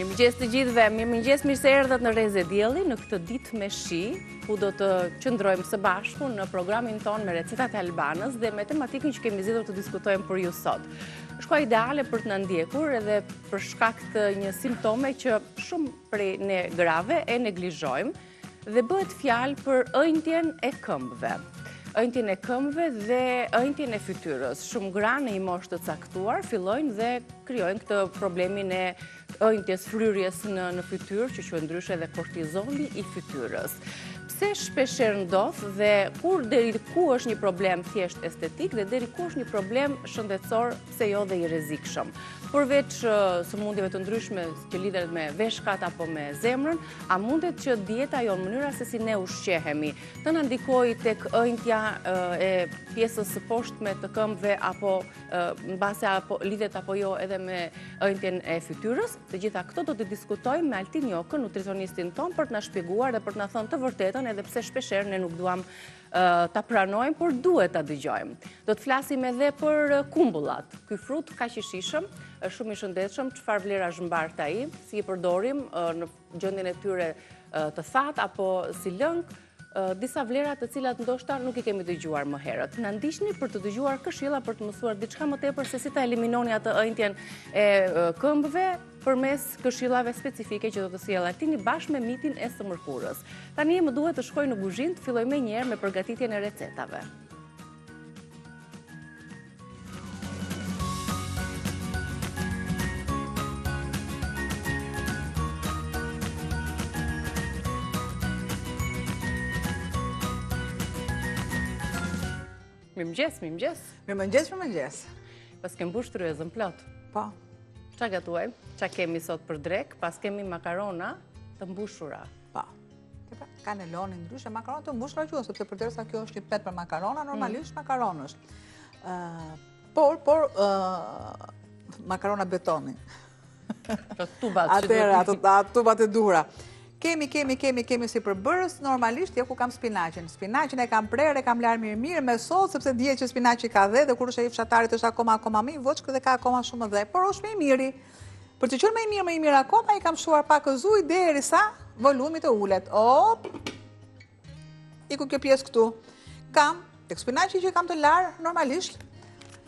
Mirëmëngjes të gjithëve, mirëmëngjes, mirë se erdhët në Reze Dielli në këtë ditë me shi, ku do të qëndrojmë së bashku në programin tonë me recetat e Albanës dhe me tematikën që kemi zgjedhur të diskutojmë për ju sot. Është koha ideale për të na ndjekur edhe për shkak të një simptome që shumë prej ne grave e neglizhojmë dhe bëhet fjalë për ëndjen e këmbëve. Ëndjen e këmbëve dhe ëndjen e fytyrës. Shumë gra në një moshë të caktuar fillojnë dhe krijojnë këtë problemin e ëndjes fryrjes në fytyrë, që quhet ndryshe edhe kortizoli i fytyrës. Pse shpeshherë ndodh dhe deri ku është një problem thjesht estetik dhe deri ku është një problem shëndetësor, pse jo dhe i rrezikshëm. Përveç sëmundjeve të ndryshme që lidhen me veshkat apo me zemrën, a mundet që dieta jonë, mënyra se si ne ushqehemi, të na ndikojë tek ëndja e pjesës së poshtme të këmbëve apo mbase apo lidhet apo jo edhe me ëndjen e fytyrës? Të gjitha këto do të diskutojmë me Altin Jokën, nutricionistin ton, për të na shpjeguar dhe për të na thënë të vërtetën, edhe pse shpeshherë ne nuk duam ta pranojmë, por duhet ta dëgjojmë. Do të flasim edhe për kumbullat. Ky frut kaq i shijshëm, është shumë i shëndetshëm, çfarë vlerash mbartë ai, si i përdorim në gjendjen e tyre të thatë apo si lëng, disa vlera të cilat ndoshta nuk i kemi dëgjuar më herët. Na ndiqni për të dëgjuar këshilla, për të mësuar diçka më tepër se si ta eliminoni atë ëndjen e këmbëve përmes këshillave specifike që do të sjellë Altini bashkë me mitin e së mërkurës. Tani më duhet të shkoj në kuzhinë, të filloj menjëherë me përgatitjen e recetave. Mirëmëngjes. Mirëmëngjes. Pas kem mbush tryezën plot. Po. Qa gatuajmë? Qa kemi sot për drek? Pas kemi makarona të mbushura. Po. Ka në lonin ndryshe makarona të mbushura quhen, sepse përderisa kjo është i pet për makarona, normalisht makaronë është. Por makarona betoni. Të tubat. Atëherë, ato tubat e duhura. Kemi si përbërës, normalisht, ku kam spinaqin. Spinaqin e kam prerë, e kam larë mirë me sot, sepse dihet që spinaqi ka dhe kur është e i fshatarit është akoma më i voçkë dhe ka akoma shumë dhe, por është më i miri. Për të qenë më i mirë akoma, i kam shuar pak ëzuj derisa volumi të ulet. Iku kjo pjesë këtu. Kam tek spinaqi që kam të larë, normalisht,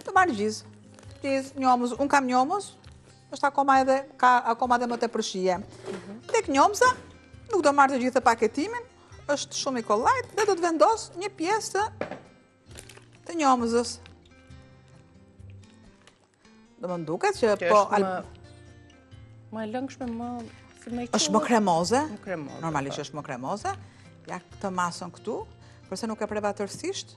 të marr gjizë. Njomuz, unë kam njomuz, është akoma edhe më të përshije. Tek njomza, nuk do marrë të gjithë paketimin, është shumë i kollajt dhe do të vendos një pjesë të njomëzës. Do më nduket që po... Më e lëngshme, është më kremoze, normalisht është më kremoze. Ja këtë masën këtu, përse nuk e preva tërësisht,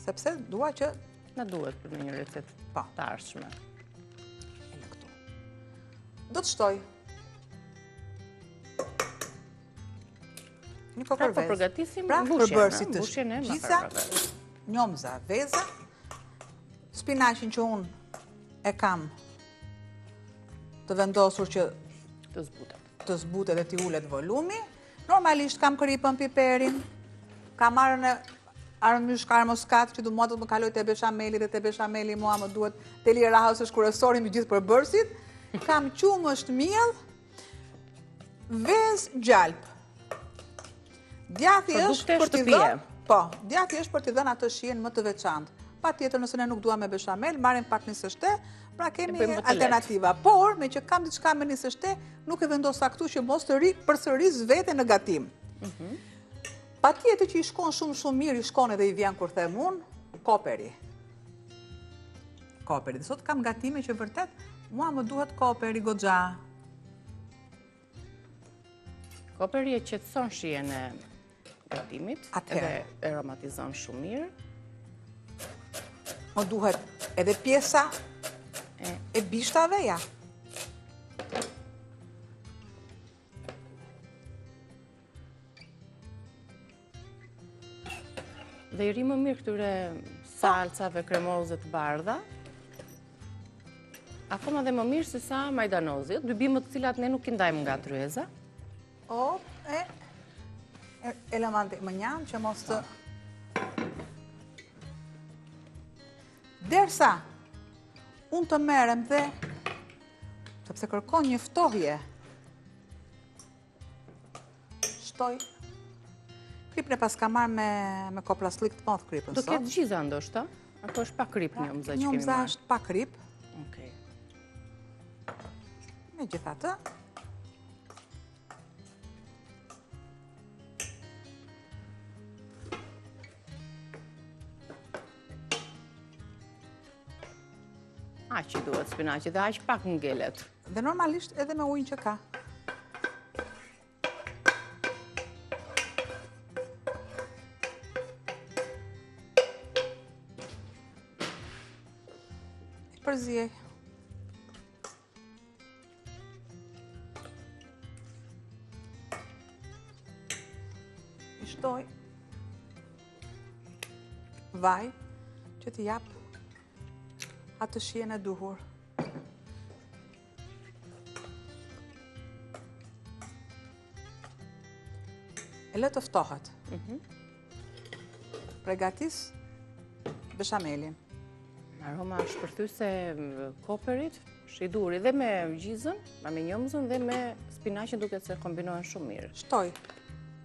sepse dua që... Na duhet për një recetë të ardhshme. E në këtu. Do të shtoj. Një kokër vezë. Pra, përgatisim mbushjen e makaronave. Njomza, veza, spinaqin që unë e kam të vendosur që të zbutet dhe t'i ulet volumi. Normalisht kam kripën, piperin, kam armysh karmoskat, që du mua të më kaloj të beshameli dhe të beshameli mua më duhet të li rahës është kurësori me gjithë përbërësit. Kam qumësht miell, vezë gjalp. Djathi është për t'i dhënë, djathi është për t'i dhënë atë shijen më të veçantë. Patjetër nëse ne nuk duam me beshamel, marrim pak nisështe, pra kemi alternativa. Por, me që kam diçka me nisështe, nuk e vendosa këtu që mos të përsëris vete në gatim. Patjetër që i shkon shumë mirë, i shkon edhe i vjen kur them unë, koperi. Dhe sot kam gatime që vërtet, mua më duhet koperi goxha. Koperi e qetëson shijen e gatimit, edhe aromatizon shumë mirë. Më duhet edhe pjesa e bishtave, ja. Dhe i ri më mirë këtyre salcave kremoze të bardha, akoma dhe më mirë se sa majdanozit, dy bimët të cilat ne nuk i ndajmë nga tryeza. Elementi më njanë që mos të... Dersa, unë të merem dhe sepse kërkon një ftohje. Shtoj. Kripën e pas ka marrë me koplaslik të madh kripën sot. Do ketë gjiza ndoshta? Apo është pa krip njomza që kemi marrë? Njomza është pa krip. Okej. Megjithatë, aq i duhet spinaqi dhe aq pak ngelet. Dhe normalisht edhe me ujin që ka. Përzijej. I shtoj vaj që t'i jap atë shijen e duhur. E lë të ftohet. Pregatis beshamelin. Aroma shpërthyese koperit, shiduri dhe me gjizën, me njomzën dhe me spinaqin duket se kombinohen shumë mirë. Shtoj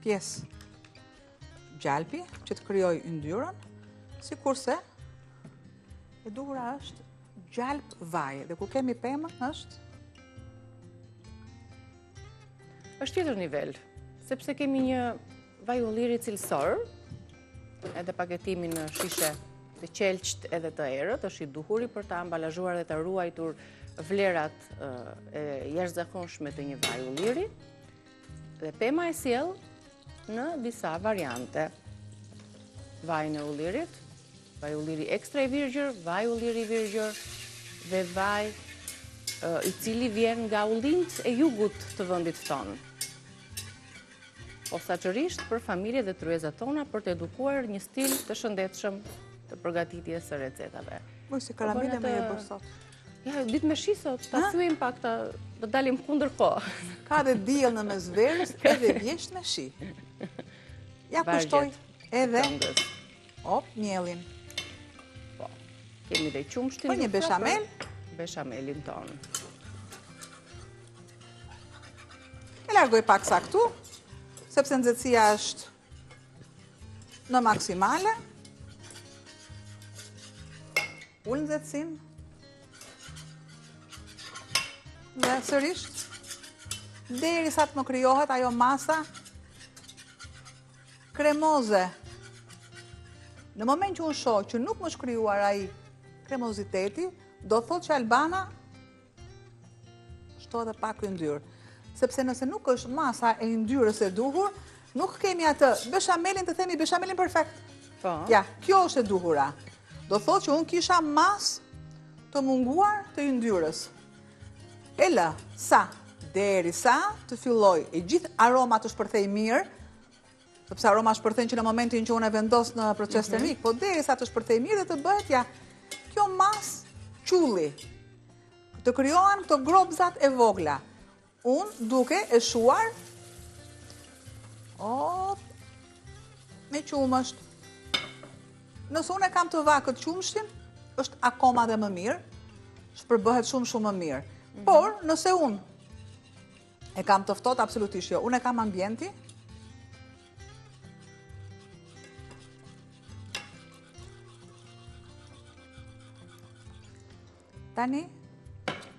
pjesë gjalpi që të krijoj yndyrën, sikurse e duhura është gjalp vaje dhe ku kemi pemën është tjetër nivel, sepse kemi një vaj ulliri cilësor, edhe paketimin në shishe të qelqt edhe të erët, është i duhuri për të ambalazhuar dhe të ruajtur vlerat e jashtëzakonshme të një vaj ulliri, dhe pema e sjell në disa variante. Vaj në ullirit, vaj ulliri ekstra i virgjër, vaj ulliri i virgjër dhe vaj i cili vjen nga ullinjt e jugut të vendit tonë. Posaçërisht për familje dhe tryezat tona për të edukuar një stil të shëndetshëm të përgatitjes së recetave. Moj si karamele me e bërë sot. Ja, ditë me shi sot, ta thyejmë pak, do dalim kundër kohë. Ka dhe diell në mesverës edhe vjesht me shi. Ja kushtoj edhe mielin. Po, kemi dhe qumshtin. Po një beshamel. Beshamelin tonë. E largoj pak sa këtu, sepse nxehtësia është në maksimale. Ullë nxehtësinë. Dhe sërish, derisa të më krijohet ajo masa kremoze. Në moment që unë shoh që nuk më është krijuar ai kremoziteti, do thotë që Albana shtohet pak yndyrë. Sepse nëse nuk është masa e yndyrës e duhur, nuk kemi atë beshamelin, të themi beshamelin perfekt. Po. Ja, kjo është e duhura. Do thotë që unë kisha masë të munguar të yndyrës. E lë, sa, derisa të filloj e gjithë aroma të shpërthej mirë, sepse aroma shpërthejnë që në momentin që unë e vendos në proces termik, po derisa të shpërthej mirë dhe të bëhet ja kjo masë qulli. Të krijohen këto grobzat e vogla. Unë duke e shuar me qumësht. Nëse unë e kam të vakët qumshtin, është akoma dhe më mirë, shpërbëhet shumë më mirë. Por, nëse unë e kam të ftohtë, absolutisht jo. Unë e kam ambienti. Tani,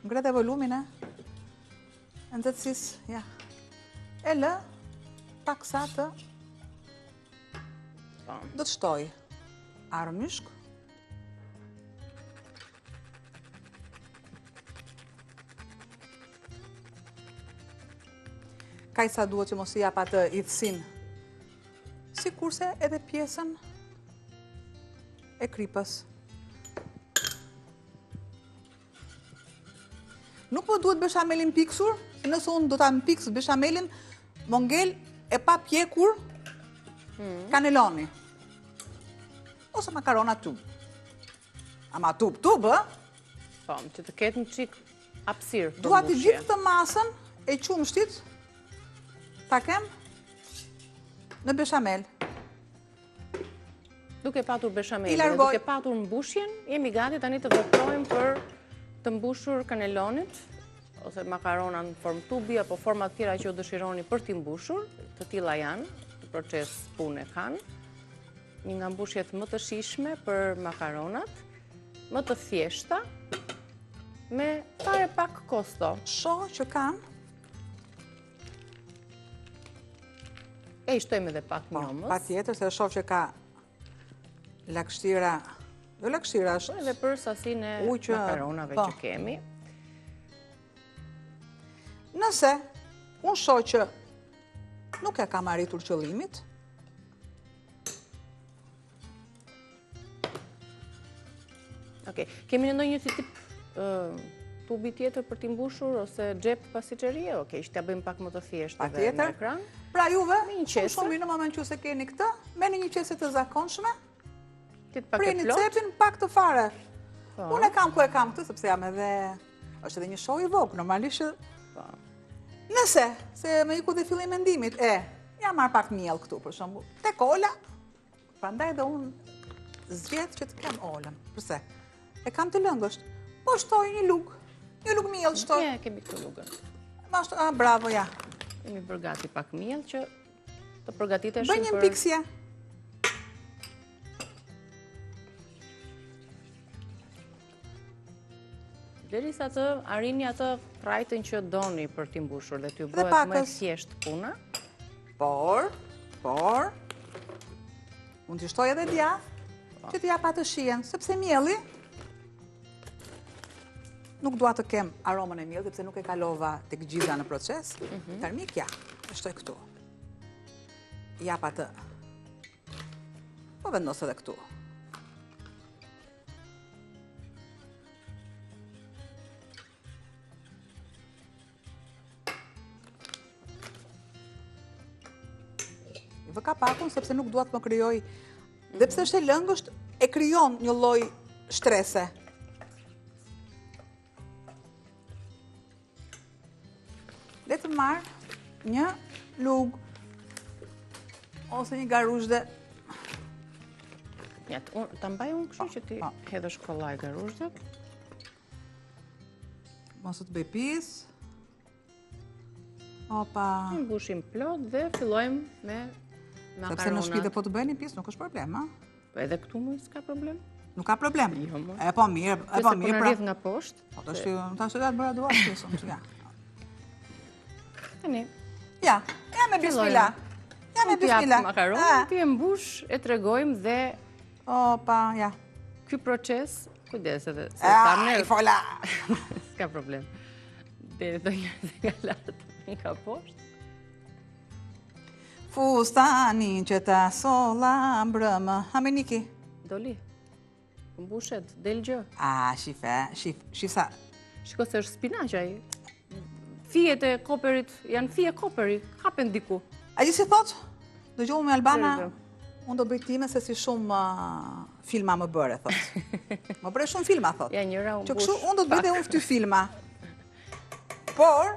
ngre volumin e nxehtësisë, ja. E lë paksa të do të shtoj armyshk. Kaj sa duhet që mos i jap atë idhsin, sikurse edhe pjesën e kripës. Nuk më duhet beshamelin piksur, se nëse unë do ta mpiks beshamelin, më ngel e pa pjekur kaneloni. Ose makarona tub. Ama tub, ë? Po, që të ketë një çik hapësirë. Dua të gjithë të masën e qumshtit ta kem në beshamel. Duke patur beshamelin dhe duke patur mbushjen, jemi gati tani të veptojmë për të mbushur kanelonit ose makarona në formë tubi, apo format tjera që o dëshironi për t'i mbushur, të tilla janë, proces punë kanë, një nga mbushjet më të shishme për makaronat, më të thjeshta, me fare pak kosto. Shoh që kanë. E i shtojmë edhe pak njomës. Pa tjetër, se shoh që ka lakështira, jo lakështira është. Edhe për sasin e makaronave që kemi. Nëse, unë shoh që nuk e kam arritur qëllimit, kemi në ndonjë si tip tubi tjetër për t'i mbushur, ose xhep pasiçerie, që t'ja bëjmë pak më të thjeshtë edhe në ekran. Pra juve, shumë mirë në moment që se keni këtë, meni një qese të zakonshme, prini cepin pak të fare. Unë e kam ku e kam këtë, sepse jam edhe, është edhe një show i vogël, normalisht. Nëse, se me iku dhe fillim mendimit, jam marrë pak miell këtu, për shembull, tek ola, prandaj dhe unë zgjedh që të kem olën. Përse? E kam të lëngësht, po shtoj një lugë miell shtoj. Kemi këtë lugën. Bravo, ja. Kemi përgati pak miell që të përgatitesh për... Bëj një piksje. Derisa të arrini atë trajtën që doni për t'i mbushur dhe t'ju bëhet më thjesht puna. Por, unë t'i shtoj edhe djath, që t'ja pa të shien, sepse mielli nuk dua të kem aromën e miellit, sepse nuk e kalova tek gjitha në proces. Termik, ja, e shtoj këtu. Ja pa të... Po vendos edhe këtu. Vë kapakun, sepse nuk dua të më krijoj, dhe pse është e lëngësht, e krijon një lloj shtrese. Le të marr një lugë ose një garuzhde. Ja, ta mbaj unë kështu që ti hedhësh kollaj garuzhdet. Mos të bëj pis. Opa. Mbushim plot dhe fillojmë me makaronat. Sepse në shtëpi dhe po të bëjnë pis, nuk është problem, ha? Edhe këtu më s'ka problem? Nuk ka problem. E po mirë, pra. Se po në rrith nga poshtë. Po të ashtë da të bëra duar pisëm, që ja. Tani. Ja, me bismila. Ja me bismila. T'japë makaronat, ti e mbush, e tregojmë dhe... Opa, ja. Ky proces, kujdes edhe... I fola! S'ka problem. Dhe do njërë nga lartë, nga poshtë. Fustani që ta sola mbrëmë. Hameniki. Doli. Mbushet, del gjë. Shisa. Shiko se është spinaq ai. Fijet e koperit, janë fije koperi, hapen diku. A gjithë si thot? Do gjohu me Albana, unë do bëjtime se si shumë filma më bëre, thot. Më bëre shumë filma, thot. Ja, njëra unë bush. Që kështu, unë do të bëjt e unë fty filma. Por,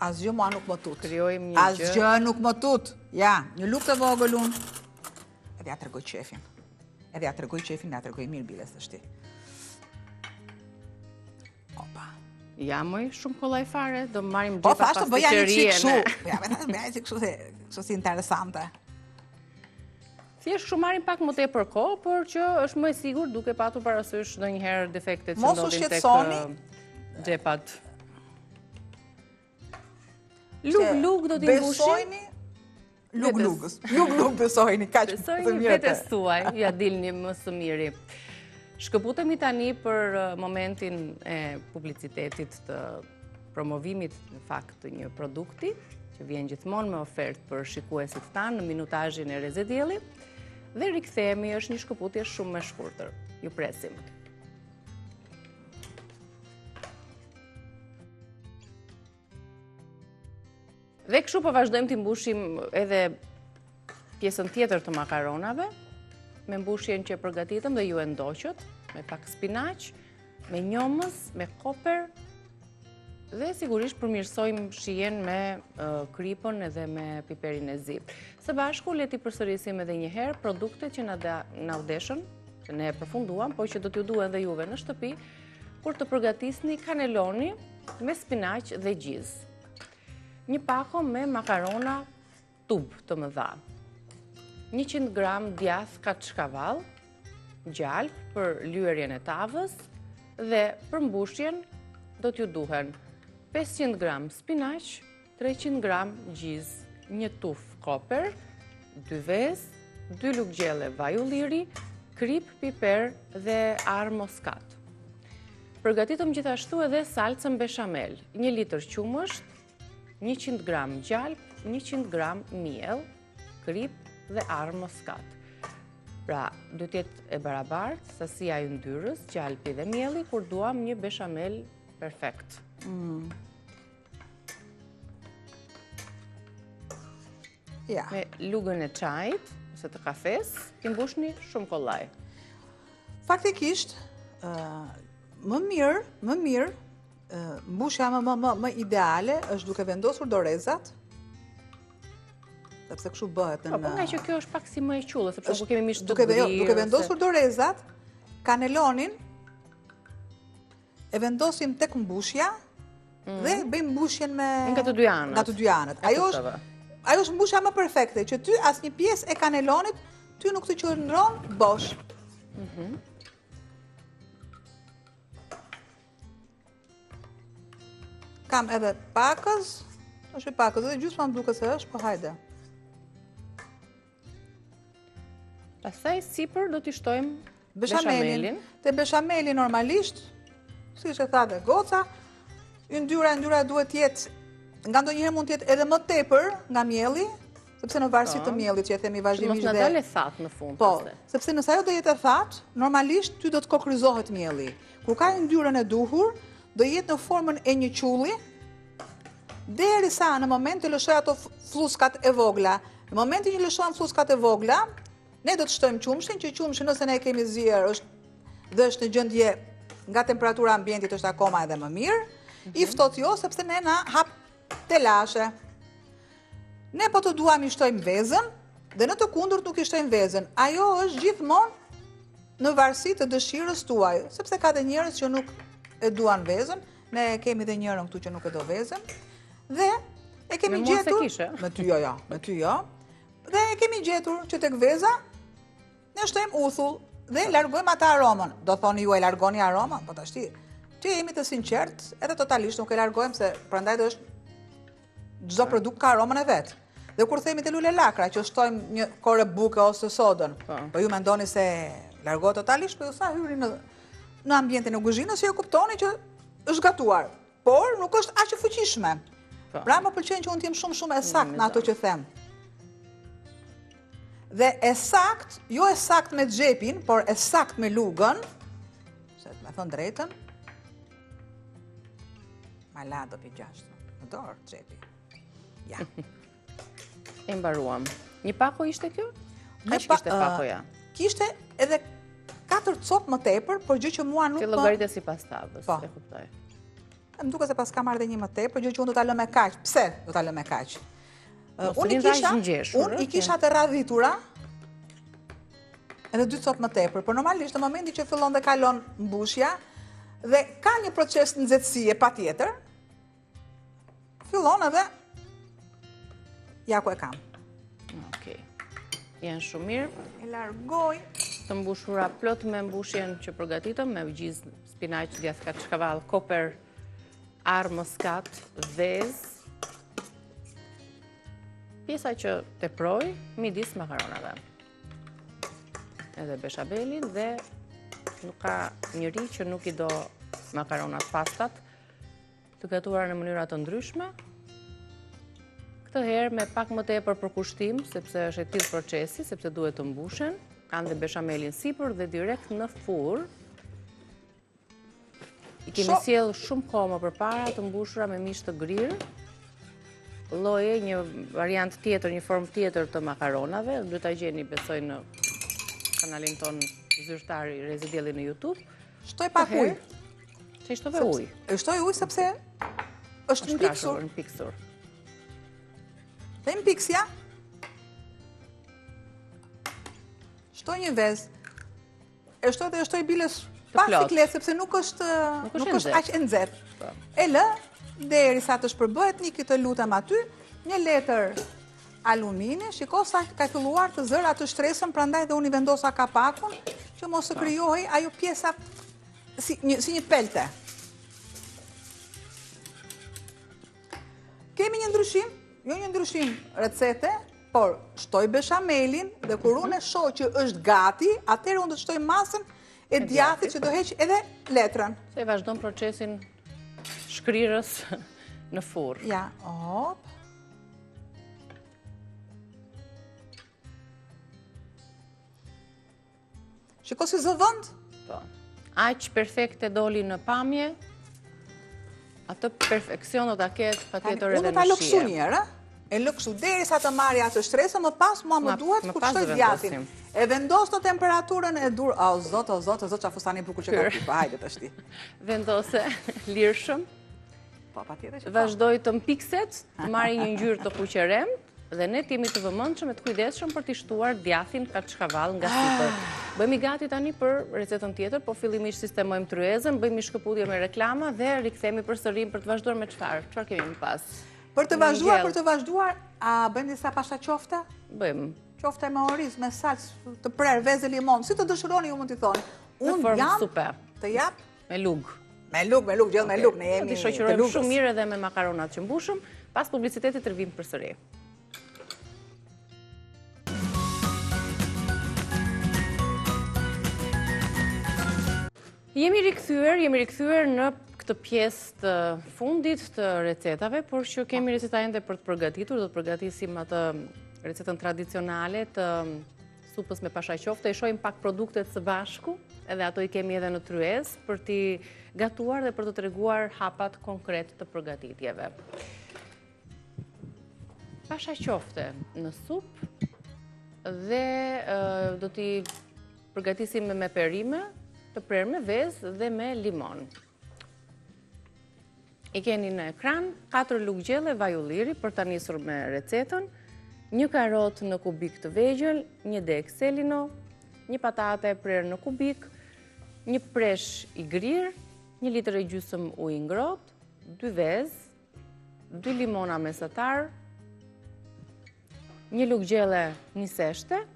asgjë mua nuk më tut. Kryojmë një gjë. Asgjë nuk më tut. Ja, një luk të vogël unë. Edhe ja tregoj qefin. Edhe ja tregoj qefin, ja tregoj mirë biles të shti. Opa. Ja, moj, shumë kollaj fare, do marim gjitha pasticërien. Po, thashtë të bëja një qikë shu. Ja, bëja një qikë shu si interesante. Thjesht shumë marim pak më te për ko, por që është më e sigur duke patur parasysh në njëherë defektet që ndodhin tek gjepat. Lug do t'i mbushi. Besojni lug-lugës. Lug-lug besojni, ka që të Besojni vetës tuaj, ja dilni më së miri. Shkëputemi tani për momentin e publicitetit të promovimit në fakt të një produkti, që vjen gjithmonë me ofertë për shikuesit tanë në minutazhin e Reze Dielli, dhe rikthehemi, është një shkëputje shumë më shkurtër. Ju presim. Dhe kështu po vazhdojmë t'i mbushim edhe pjesën tjetër të makaronave, me mbushjen që përgatitëm dhe ju e ndoqët, me pak spinaq, me njomës, me koper, dhe sigurisht përmirësojmë shijen me kripën edhe me piperin e zi. Së bashku, le t'i përsërisim edhe njëherë produktet që na udeshën, që ne e përfunduam, po që do t'ju duen dhe juve në shtëpi, kur të përgatisni kaneloni me spinaq dhe gjiz. Një pako me makarona tub të mëdha. 100 gram djath kaçkavall, gjalp për lyerjen e tavës dhe për mbushjen do t'ju duhen 500 gram spinaq, 300 gram gjiz, 1 tuf koper, 2 vezë, 2 lugë gjelle vaj ulliri, krip, piper dhe arë moskat. Përgatitëm gjithashtu edhe salcën bechamel, 1 litër qumësht, 100 gram gjalp, 100 gram miell, krip dhe arë moskat. Pra, du t'jetë e barabartë sasia e yndyrës, gjalpi dhe mielli, kur duam një bechamel perfekt. Me lugën e çajit, ose të kafes, t'i mbushni shumë kollaj. Faktikisht, më mirë, mbushja më ideale është duke vendosur dorezat, sepse kështu bëhet në... Po nga që kjo është pak si më e qullë, sepse ku kemi mishë të grirë... Duke vendosur dorezat, kanelonin e vendosim tek mbushja dhe bëjmë mbushjen me... Nga të dy anët. Nga të dy anët. Ajo është mbushja më perfekte, që ty asnjë pjesë e kanelonit, ty nuk të qëndron bosh. Kam edhe pakës, është e pakës, edhe gjysma më duke se është, po hajde. Pastaj sipër do t'i shtojmë bechamelin. Te bechameli normalisht, si që tha dhe goca, yndyra duhet jetë, nga ndonjëherë mund të jetë edhe më tepër nga mielli, sepse në varësi të miellit që e themi vazhdimisht dhe... Mos në dalë thatë në fund. Po, sepse nëse ajo do jetë e thatë, normalisht ty do të kokryzohet mielli. Kur ka yndyrën e duhur, do jetë në formën e një qulli, derisa në moment të lëshoj ato fluskat e vogla. Në momentin që lëshojmë fluskat e vogla, ne do të shtojmë qumshin, që qumshin nëse ne kemi zier dhe është në gjendje nga temperatura ambientit është akoma edhe më mirë, i ftoht jo, sepse ne na hap telashe. Ne po të duam i shtojmë vezën, dhe në të kundërt nuk i shtojmë vezën. Ajo është gjithmonë në varësi të dëshirës tuaj, sepse ka dhe njerëz që nuk e duan vezën, ne kemi dhe njërën këtu që nuk e do vezën, dhe e kemi gjetur... Me ty jo. Dhe e kemi gjetur që tek veza, ne shtojmë uthull dhe largojmë ata aromën. Do thoni ju e largoni aromën, po të ashti. Që jemi të sinqert, edhe totalisht nuk e largojmë, se prandaj dhe është çdo produkt ka aromën e vetë. Dhe kur themi të lule lakra, që shtojmë një kore buke ose sodën, po ju mendoni se largohet totalisht, po ju sa hyri në ambientin e kuzhinës, që ju kuptoni që është gatuar, por nuk është aq e fuqishme. Pra më pëlqen që unë t'jem shumë e sakt në ato që them. Dhe e sakt, jo e sakt me xhepin, por e sakt me lugën, se të me thënë drejtën, ma do pi 6, në dorë xhepi. Ja. E mbaruam. Një pako ishte kjo? Ka që kishte pakoja? Kishte edhe 4 copë më tepër, por gjë që mua nuk... Ti llogaritë sipas tavës, e kuptoj. Më duket se pas kam marrë dhe një më tepër, gjë që unë do ta lë me kaq. Pse do ta lë me kaq? Unë i kisha të radhitura edhe 2 copë më tepër, por normalisht në momentin që fillon dhe kalon mbushja dhe ka një proces nxehtësie patjetër, fillon edhe ja ku e kam. Okej. Janë shumë mirë. E largoj. Të mbushura plot me mbushjen që përgatitëm, me gjiz, spinaq, djath kaçkavall, koper, arë moskat, vezë. Pjesa që teproj midis makaronave. Edhe bechameli dhe nuk ka njëri që nuk i do makaronat pastat të gatuara në mënyra të ndryshme. Këtë herë me pak më tepër përkushtim, sepse është e tillë procesi, sepse duhet të mbushen, kanë dhe bechamelin sipër dhe direkt në furr. I kemi sjell shumë kohë më përpara të mbushura me mish të grirë. Lloje, një variant tjetër, një formë tjetër të makaronave, duhet ta gjeni besoj në kanalin ton zyrtari Rezidielli në YouTube. Shtoj pak ujë. Se shtove ujë. E shtoj ujë sepse është në piksur. Dhe në piksja, shtoj një vezë. E shtoj biles pa siklet, sepse nuk është aq e nxehtë. E lë derisa të shpërbëhet një këtë lutem aty, një letër alumini, shiko sa ka filluar të zërë atë shtresën, prandaj dhe unë i vendosa kapakun, që mos të krijohej ajo pjesa si një pelte. Kemi një ndryshim, jo një ndryshim recete, por shtoj beshamelin dhe kur unë e shoh që është gati, atëherë unë do të shtoj masën e djathit që do heq edhe letrën. Se i vazhdon procesin shkrirës në furrë. Ja, hop. Shiko si zëvënd? Po. Aq perfekte doli në pamje, atë perfekcion do ta ketë patjetër edhe në shije. Unë do ta lëksu njerë, e lëksu derisa të marrë atë shtresën, më pas mua më duhet kur shtoj djathtin. E vendos në temperaturën e dur, o zot, qa fustani bukur që ka pipa, hajde të shti. Vendose lirshëm. Po, patjetër që po. Vazhdoj të mpikset, të marrë një ngjyrë të kuqeremt, dhe ne t'jemi të vëmendshëm e të kujdesshëm për t'i shtuar djathin kaçkavall nga sipër. Bëjmë gati tani për recetën tjetër, po fillimisht sistemojmë tryezën, bëjmë shkëputje me reklama dhe rikthehemi përsëri për të vazhduar me çfarë? Çfarë kemi më pas? Për të vazhduar, a bëjmë disa pasha qofte? Bëjmë. Qofte me oriz, me salcë, të prerë, vezë limon, si të dëshironi ju mund t'i thoni. Unë jam të jap me lug. Me lug, gjithë me lug, ne jemi të shoqërojmë shumë mirë edhe me makaronat që mbushëm, pas publicitetit të rivim përsëri. Jemi rikthyer në këtë pjesë të fundit të recetave, por që kemi receta ende për të përgatitur, do të përgatisim atë recetën tradicionale të supës me pashaqofte, i shohim pak produktet së bashku, edhe ato i kemi edhe në tryezë për t'i gatuar dhe për të treguar hapat konkret të përgatitjeve. Pashaqofte në supë dhe do t'i përgatisim me perime, të prerë me vezë dhe me limon. I keni në ekran 4 lugë gjelle vaj ulliri për ta nisur me recetën, 1 karot në kubik të vegjël, 1 dek selino, 1 patate prerë në kubik, 1 presh i grirë, 1 litër e gjysmë ujë ngrohtë, 2 vezë, 2 limona mesatar, 1 lugë gjelle niseshte,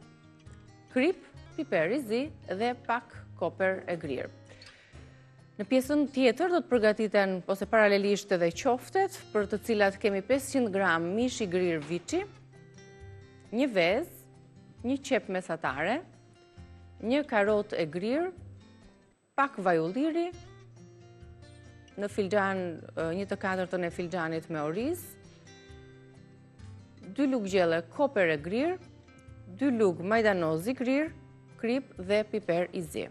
krip, piper i zi dhe pak koper e grirë. Në pjesën tjetër do të përgatiten ose paralelisht edhe qoftet, për të cilat kemi 500 gram mish i grirë viçi, 1 vezë, 1 qep mesatare, 1 karot e grirë, pak vaj ulliri, në filxhan 1/4 e filxhanit me oriz, 2 lugë gjelle koper e grirë, 2 lugë majdanoz i grirë, krip dhe piper i zi.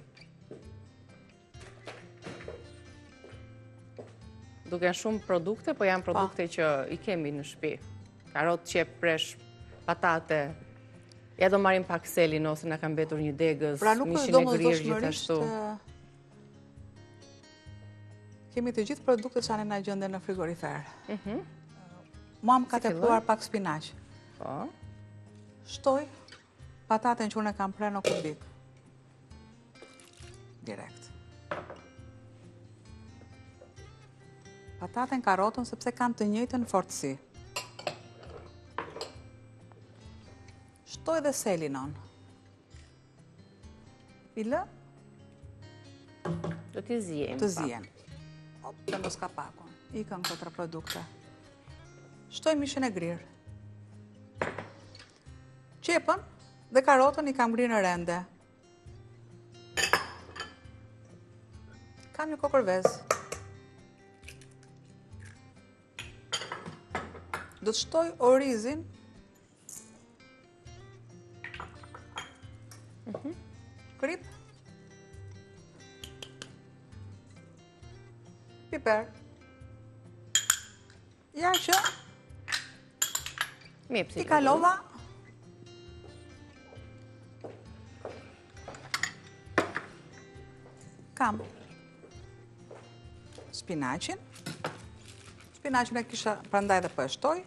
Duke shumë produkte, po janë produkte që i kemi në shtëpi. Karot, qep, presh, patate. Ja do marrim pak selin ose na ka mbetur një degës, mishin e grirë gjithashtu. Kemi të gjithë produktet që anë na gjende në frigorifer. Mua më ka tepruar pak spinaq. Po. Shtoj pataten që unë e kam prerë në kubik. Direkt. Pataten, karotën, sepse kanë të njëjtën fortësi. Shtoj dhe selinon. I lë? Do t'i zijem. Të zijen. Të mos kapakun. Ikën këto 3 produkte. Shtoj mishin e grirë. Qepën dhe karotën i kam grirë në rende. Kam një kokorvez. Do të shtoj orizin. Krip. Piper. Ja që i kalova kam spinaqin. Spinaqin e kisha prandaj dhe po e shtoj.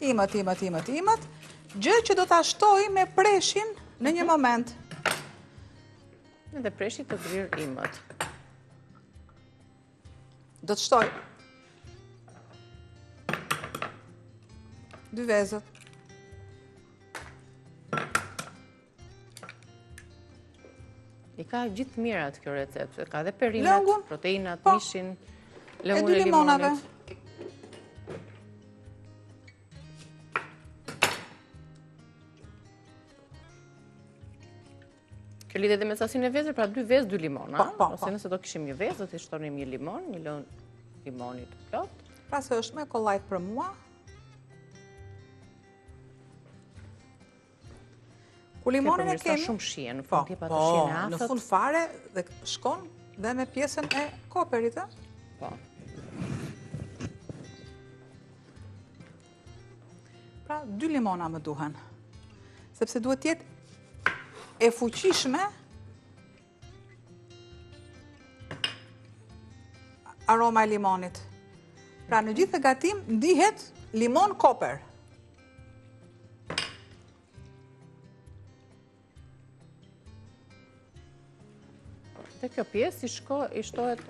Imët. Gjë që do ta shtoj me preshin në një moment. Edhe preshi të grirë imët. Do të shtoj 2 vezët. I ka gjithë mirat kjo recept. Ka dhe perimet, proteinat, mishin, lëngun e limonave. limonit. Kjo lidhe dhe me sasinë e vezër, pra 2 vezë, 2 limona. Ose nëse do kishim një vezë, do të shtonim një limon, një lëng limonit plot. Pra se është me kollajt për mua. Ku limonin e kemi... shumë shije, në fund tjepa të shije në afët. Në fund fare dhe shkon dhe me pjesën e koperit, Po. Pra 2 limona më duhen. Sepse duhet tjetë e fuqishme aroma e limonit. Pra në gjithë gatim ndihet limon koper. Dhe kjo pjesë i shtohet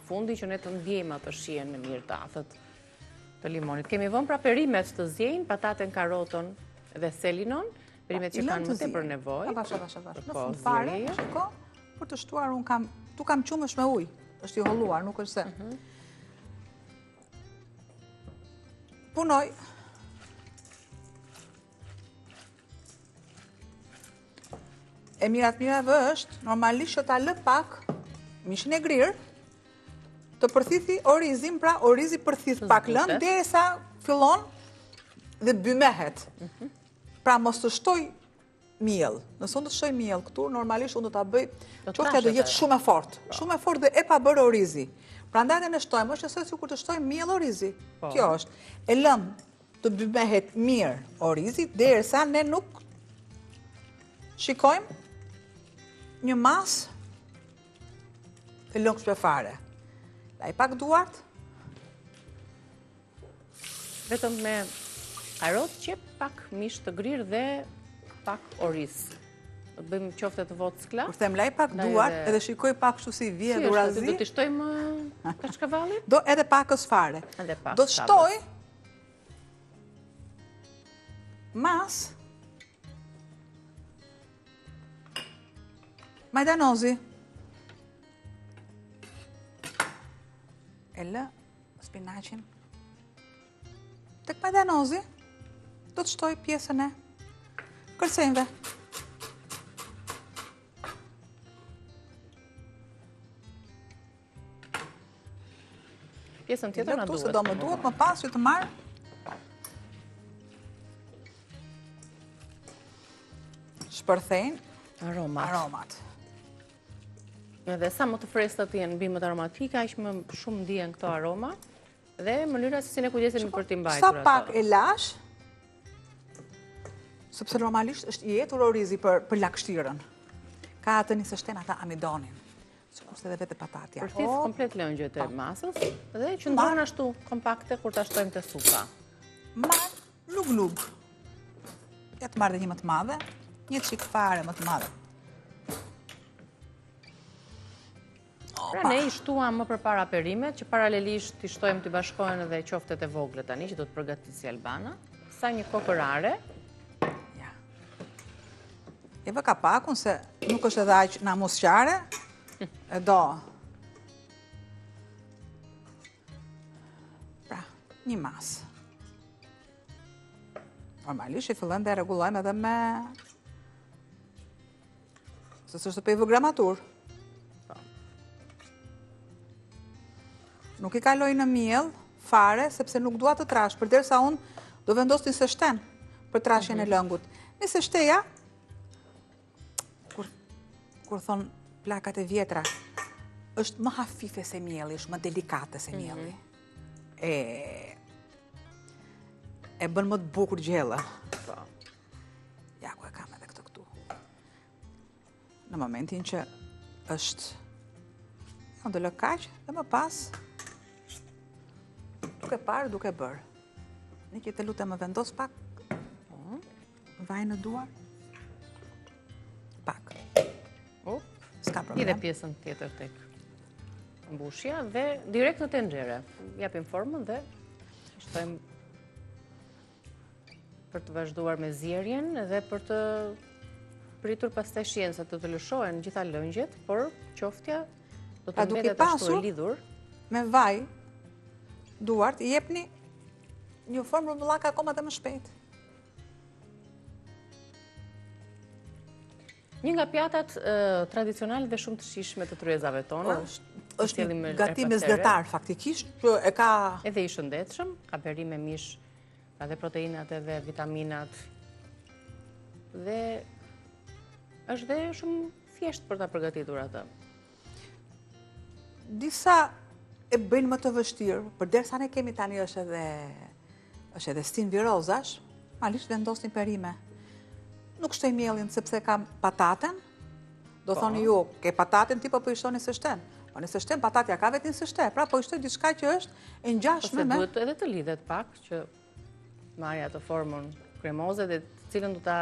fundi që ne të ndjejmë atë shijen në mirë të afët të limonit. Kemi vënë pra perimet të zjenj, pataten, karotën dhe selinon, perimet që kanë më tepër nevojë. Në fund fare, shiko, për të shtuar tu kam qumësh me ujë, është i holluar, nuk është se. Punoj. E mirave është, normalisht që ta lë pak mishin e grirë, të përthithi orizin, pra orizi përthith pak lënë, derisa fillon dhe bymehet. Pra mos të shtoj miell. Nëse unë të shtoj miell këtu, normalisht unë do ta bëj qoftë do jetë shumë e fortë. Shumë e fortë dhe e pa bërë orizi. Prandaj ne shtojmë, është se sikur të shtojmë miell orizi. Kjo është. E lëm të bymehet mirë orizi derisa ne nuk shikojmë një masë e lëngshme fare. Laj pak duart. Vetëm me karot që pak mish të grirë dhe pak oriz. Do të bëjmë qofte të votë skla. Kur them laj pak duart, edhe shikoj pak kështu si vije dhurazi. Do t'i shtojmë kaçkavallin? Do edhe pakës fare. Do të shtoj mas majdanozi. E lë spinaqin. Tek majdanozi do të shtoj pjesën e kërcenjve. Pjesën tjetër na duhet. Se do më duhet më pas që të marr shpërthejnë aromat. Edhe sa më të freskët të jenë bimët aromatika, aq më shumë ndihen këto aroma dhe mënyra se si ne kujdesemi për t'i mbajtur ato. Sa pak e lash, sepse normalisht është i etur orizi për lagështirën. Ka atë 21 ata amidonin. Sikurse edhe vetë patatja. Përfis komplet lëngjet e masës dhe qëndron ashtu kompakte kur ta shtojmë te supa. Marr lug. Ja të marrë dhe një më të madhe, një çik fare më të madhe. Pra ne i shtuam më përpara perimet, që paralelisht i shtojmë t'i bashkohen edhe qoftet e vogle tani, që do të përgatisi Albana, sa një koperare. Ja. E vë ka pakun, se nuk është edhe aq namusqare, e do. Pra, një masë. Normalisht i fillojmë dhe rregullojmë edhe me... se s'është për i vëgramatur. Nuk i kaloj në miell fare, sepse nuk dua të trash, përderisa unë do vendos një seshten për trashjen e lëngut. Një seshteja, kur thonë plakat e vjetra, është më hafife se mielli, është më delikate se mielli. E bën më të bukur gjellën. Ja, ku e kam edhe këtë këtu. Në momentin që është... do lë kaq, dhe më pas... duke parë, duke bërë. Një që të lutem më vendos pak vaj në duar. s'ka problem. Hidhe pjesën tjetër tek mbushja dhe direkt në tenxhere. Japim formën dhe shtojmë për të vazhduar me zjerjen dhe për të pritur pastaj shihen sa të lëshohen gjitha lëngjet, por qoftja do të mbetet ashtu e lidhur. Me vaj, duart, i jepni një formë rumullaka akoma dhe më shpejt. Një nga pjatat tradicionale dhe shumë të shijshme të tryezave tona. Është një gatim mesdhetar faktikisht, që e ka... Edhe i shëndetshëm, ka perime mish, ka dhe proteinat edhe vitaminat. Dhe është dhe shumë thjesht për ta përgatitur atë. Disa e bëjnë më të vështirë, përderisa ne kemi tani është edhe stin virozash, malisht vendosin perime. Nuk shtoj mielin sepse kam pataten, do thoni ju, ke pataten ti po i shtoni së shten. Po nëse shten patatja ka vetin së shten, pra po i shtoj diçka që është e ngjashme me... Ose duhet edhe të lidhet pak, që marja të formën kremoze dhe cilën do ta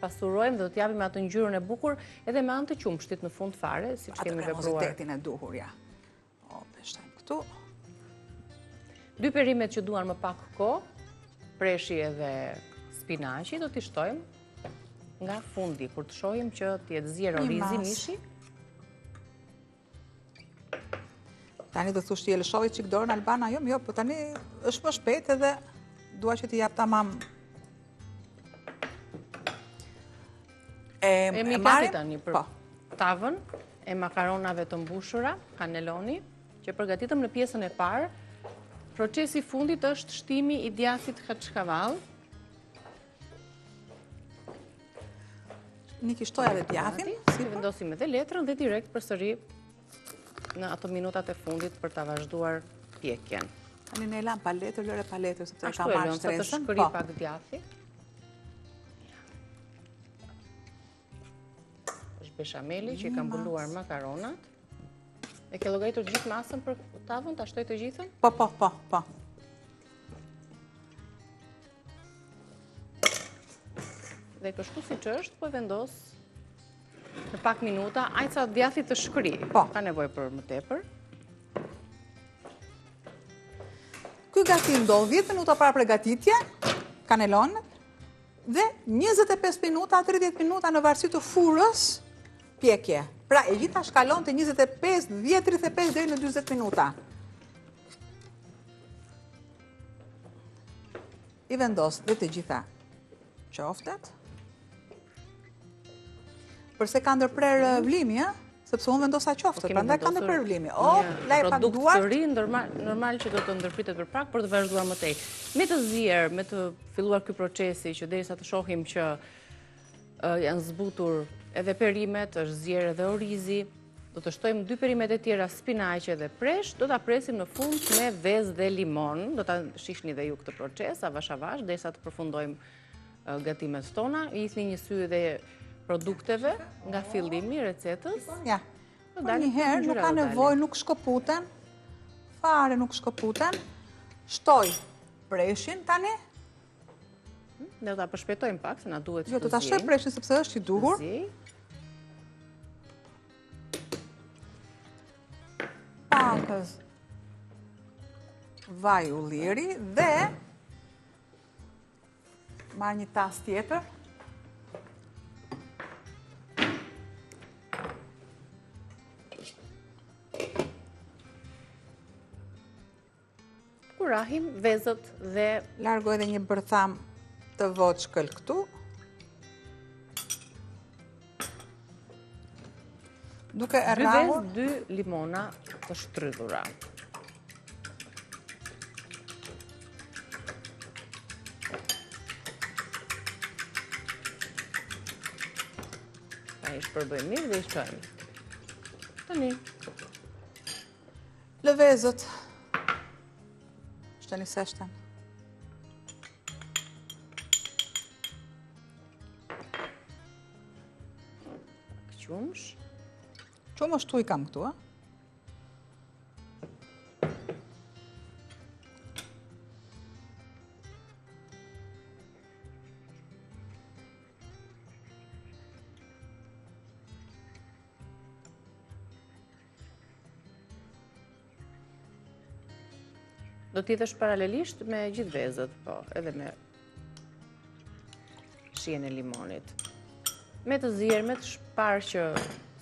pasurojmë dhe do t'japim atë ngjyrën e bukur edhe me anë të qumshtit në fund fare, siç kemi vepruar. Atë kremozitetin e duhur, ja. O, peshtojmë këtu. 2 perimet që duan më pak kohë, preshi edhe spinaqi, do t'i shtojmë nga fundi, kur të shohim që t'jetë zjerë orizi mishi. Tani do thush t'i e lëshoj qik dorën Albana, jo, po tani është më shpejt edhe dua që t'i jap tamam. E mi gati tani për tavën e makaronave të mbushura, kaneloni, që përgatitëm në pjesën e parë. Procesi fundit është shtimi i djathit kaçkavall. Niki shtoja dhe djathin. Si vendosim edhe letrën dhe direkt përsëri në ato minutat e fundit për ta vazhduar pjekjen. Tani ne lam pa letër, lëre pa letër, sepse ka marrë marrë stresën. Ashtu e lëmë, sa të shkëri pak djathi. Është beshameli që i kam mbuluar makaronat. E ke llogaritur gjithë masën për tavën, ta shtoj të gjithën? Po. Dhe kështu siç është, po e vendos në pak minuta, aq sa djathi të shkëri. Ka nevojë për më tepër. Ky gatim do 10 minuta para përgatitje, kanelonet, dhe 25 minuta, 30 minuta në varësi të furrës pjekje. Pra e gjitha shkallon të 25, 10, 35 deri në 40 minuta. I vendos dhe të gjitha qoftet. Përse ka ndërprer vlimi, sepse unë vendosa qoftet, prandaj ka ndërprer vlimi. Laj pak duart. Produkt të ri, normal që do të ndërpritet për pak për të vazhduar më tej. Me të zjerë, me të filluar ky procesi që derisa të shohim që janë zbutur edhe perimet, është zjerë edhe orizi, do të shtojmë 2 perimet e tjera spinaqe dhe presh, do ta presim në fund me vezë dhe limon. Do ta shihni dhe ju këtë proces avash derisa të përfundojmë gatimet tona. I thni një sy dhe produkteve nga fillimi i recetës. Ja. Por njëherë nuk ka nevojë, nuk shkoputen. Fare nuk shkoputen. Shtoj preshin tani. Ne do ta përshpejtojmë pak se na duhet të zgjej. Jo, do ta shtoj preshin sepse është i duhur. Pakës vaj ulliri dhe marr një tas tjetër. Kurahim vezët dhe... Largo edhe një bërtham të voçkël këtu. Duke e rrahur... 2 limona të shtrydhura. Pa i shpërbëjmë mirë dhe i shtojmë. Tani. Lëvezët. Shteni seshten. Qumsh. Qumsh tu i kam këtu, a? Do t'hidhesh paralelisht me gjithë vezët, po, edhe me shijen e limonit. Me të zjermet, shpar që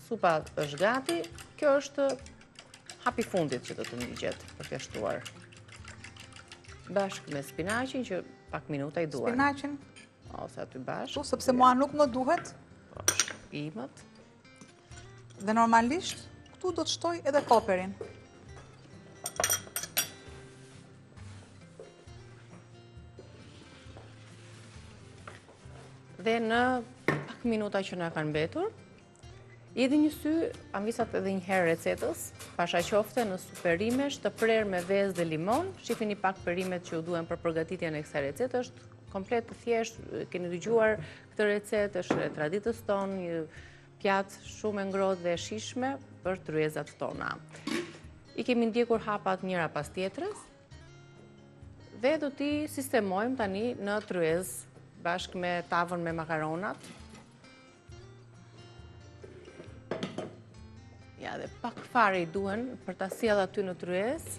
supa është gati, kjo është hapi fundit që do të ngjiqet për t'ia shtuar. Bashkë me spinaqin që pak minuta i duan. Spinaqin? Ose aty bashkë. Tu, sepse mua nuk më duhet. Po, imët. Dhe normalisht, këtu do të shtoj edhe koperin. Dhe në pak minuta që na kanë mbetur, edhe një sy, anvisat edhe një herë recetës, pasha qofte në superimesh të prerë me vezë dhe limon, shifini pak perimet që u duhen për përgatitjen e kësaj recete, është komplet të thjesht, keni dëgjuar këtë recetë, është e traditës tonë, një pjatë shumë e ngrohtë dhe e shijshme për tryezat tona. I kemi ndjekur hapat njëra pas tjetrës dhe do t'i sistemojmë tani në tryezë bashkë me tavën me makaronat. Ja, dhe pak fare i duhen për ta sjellë aty në tryezë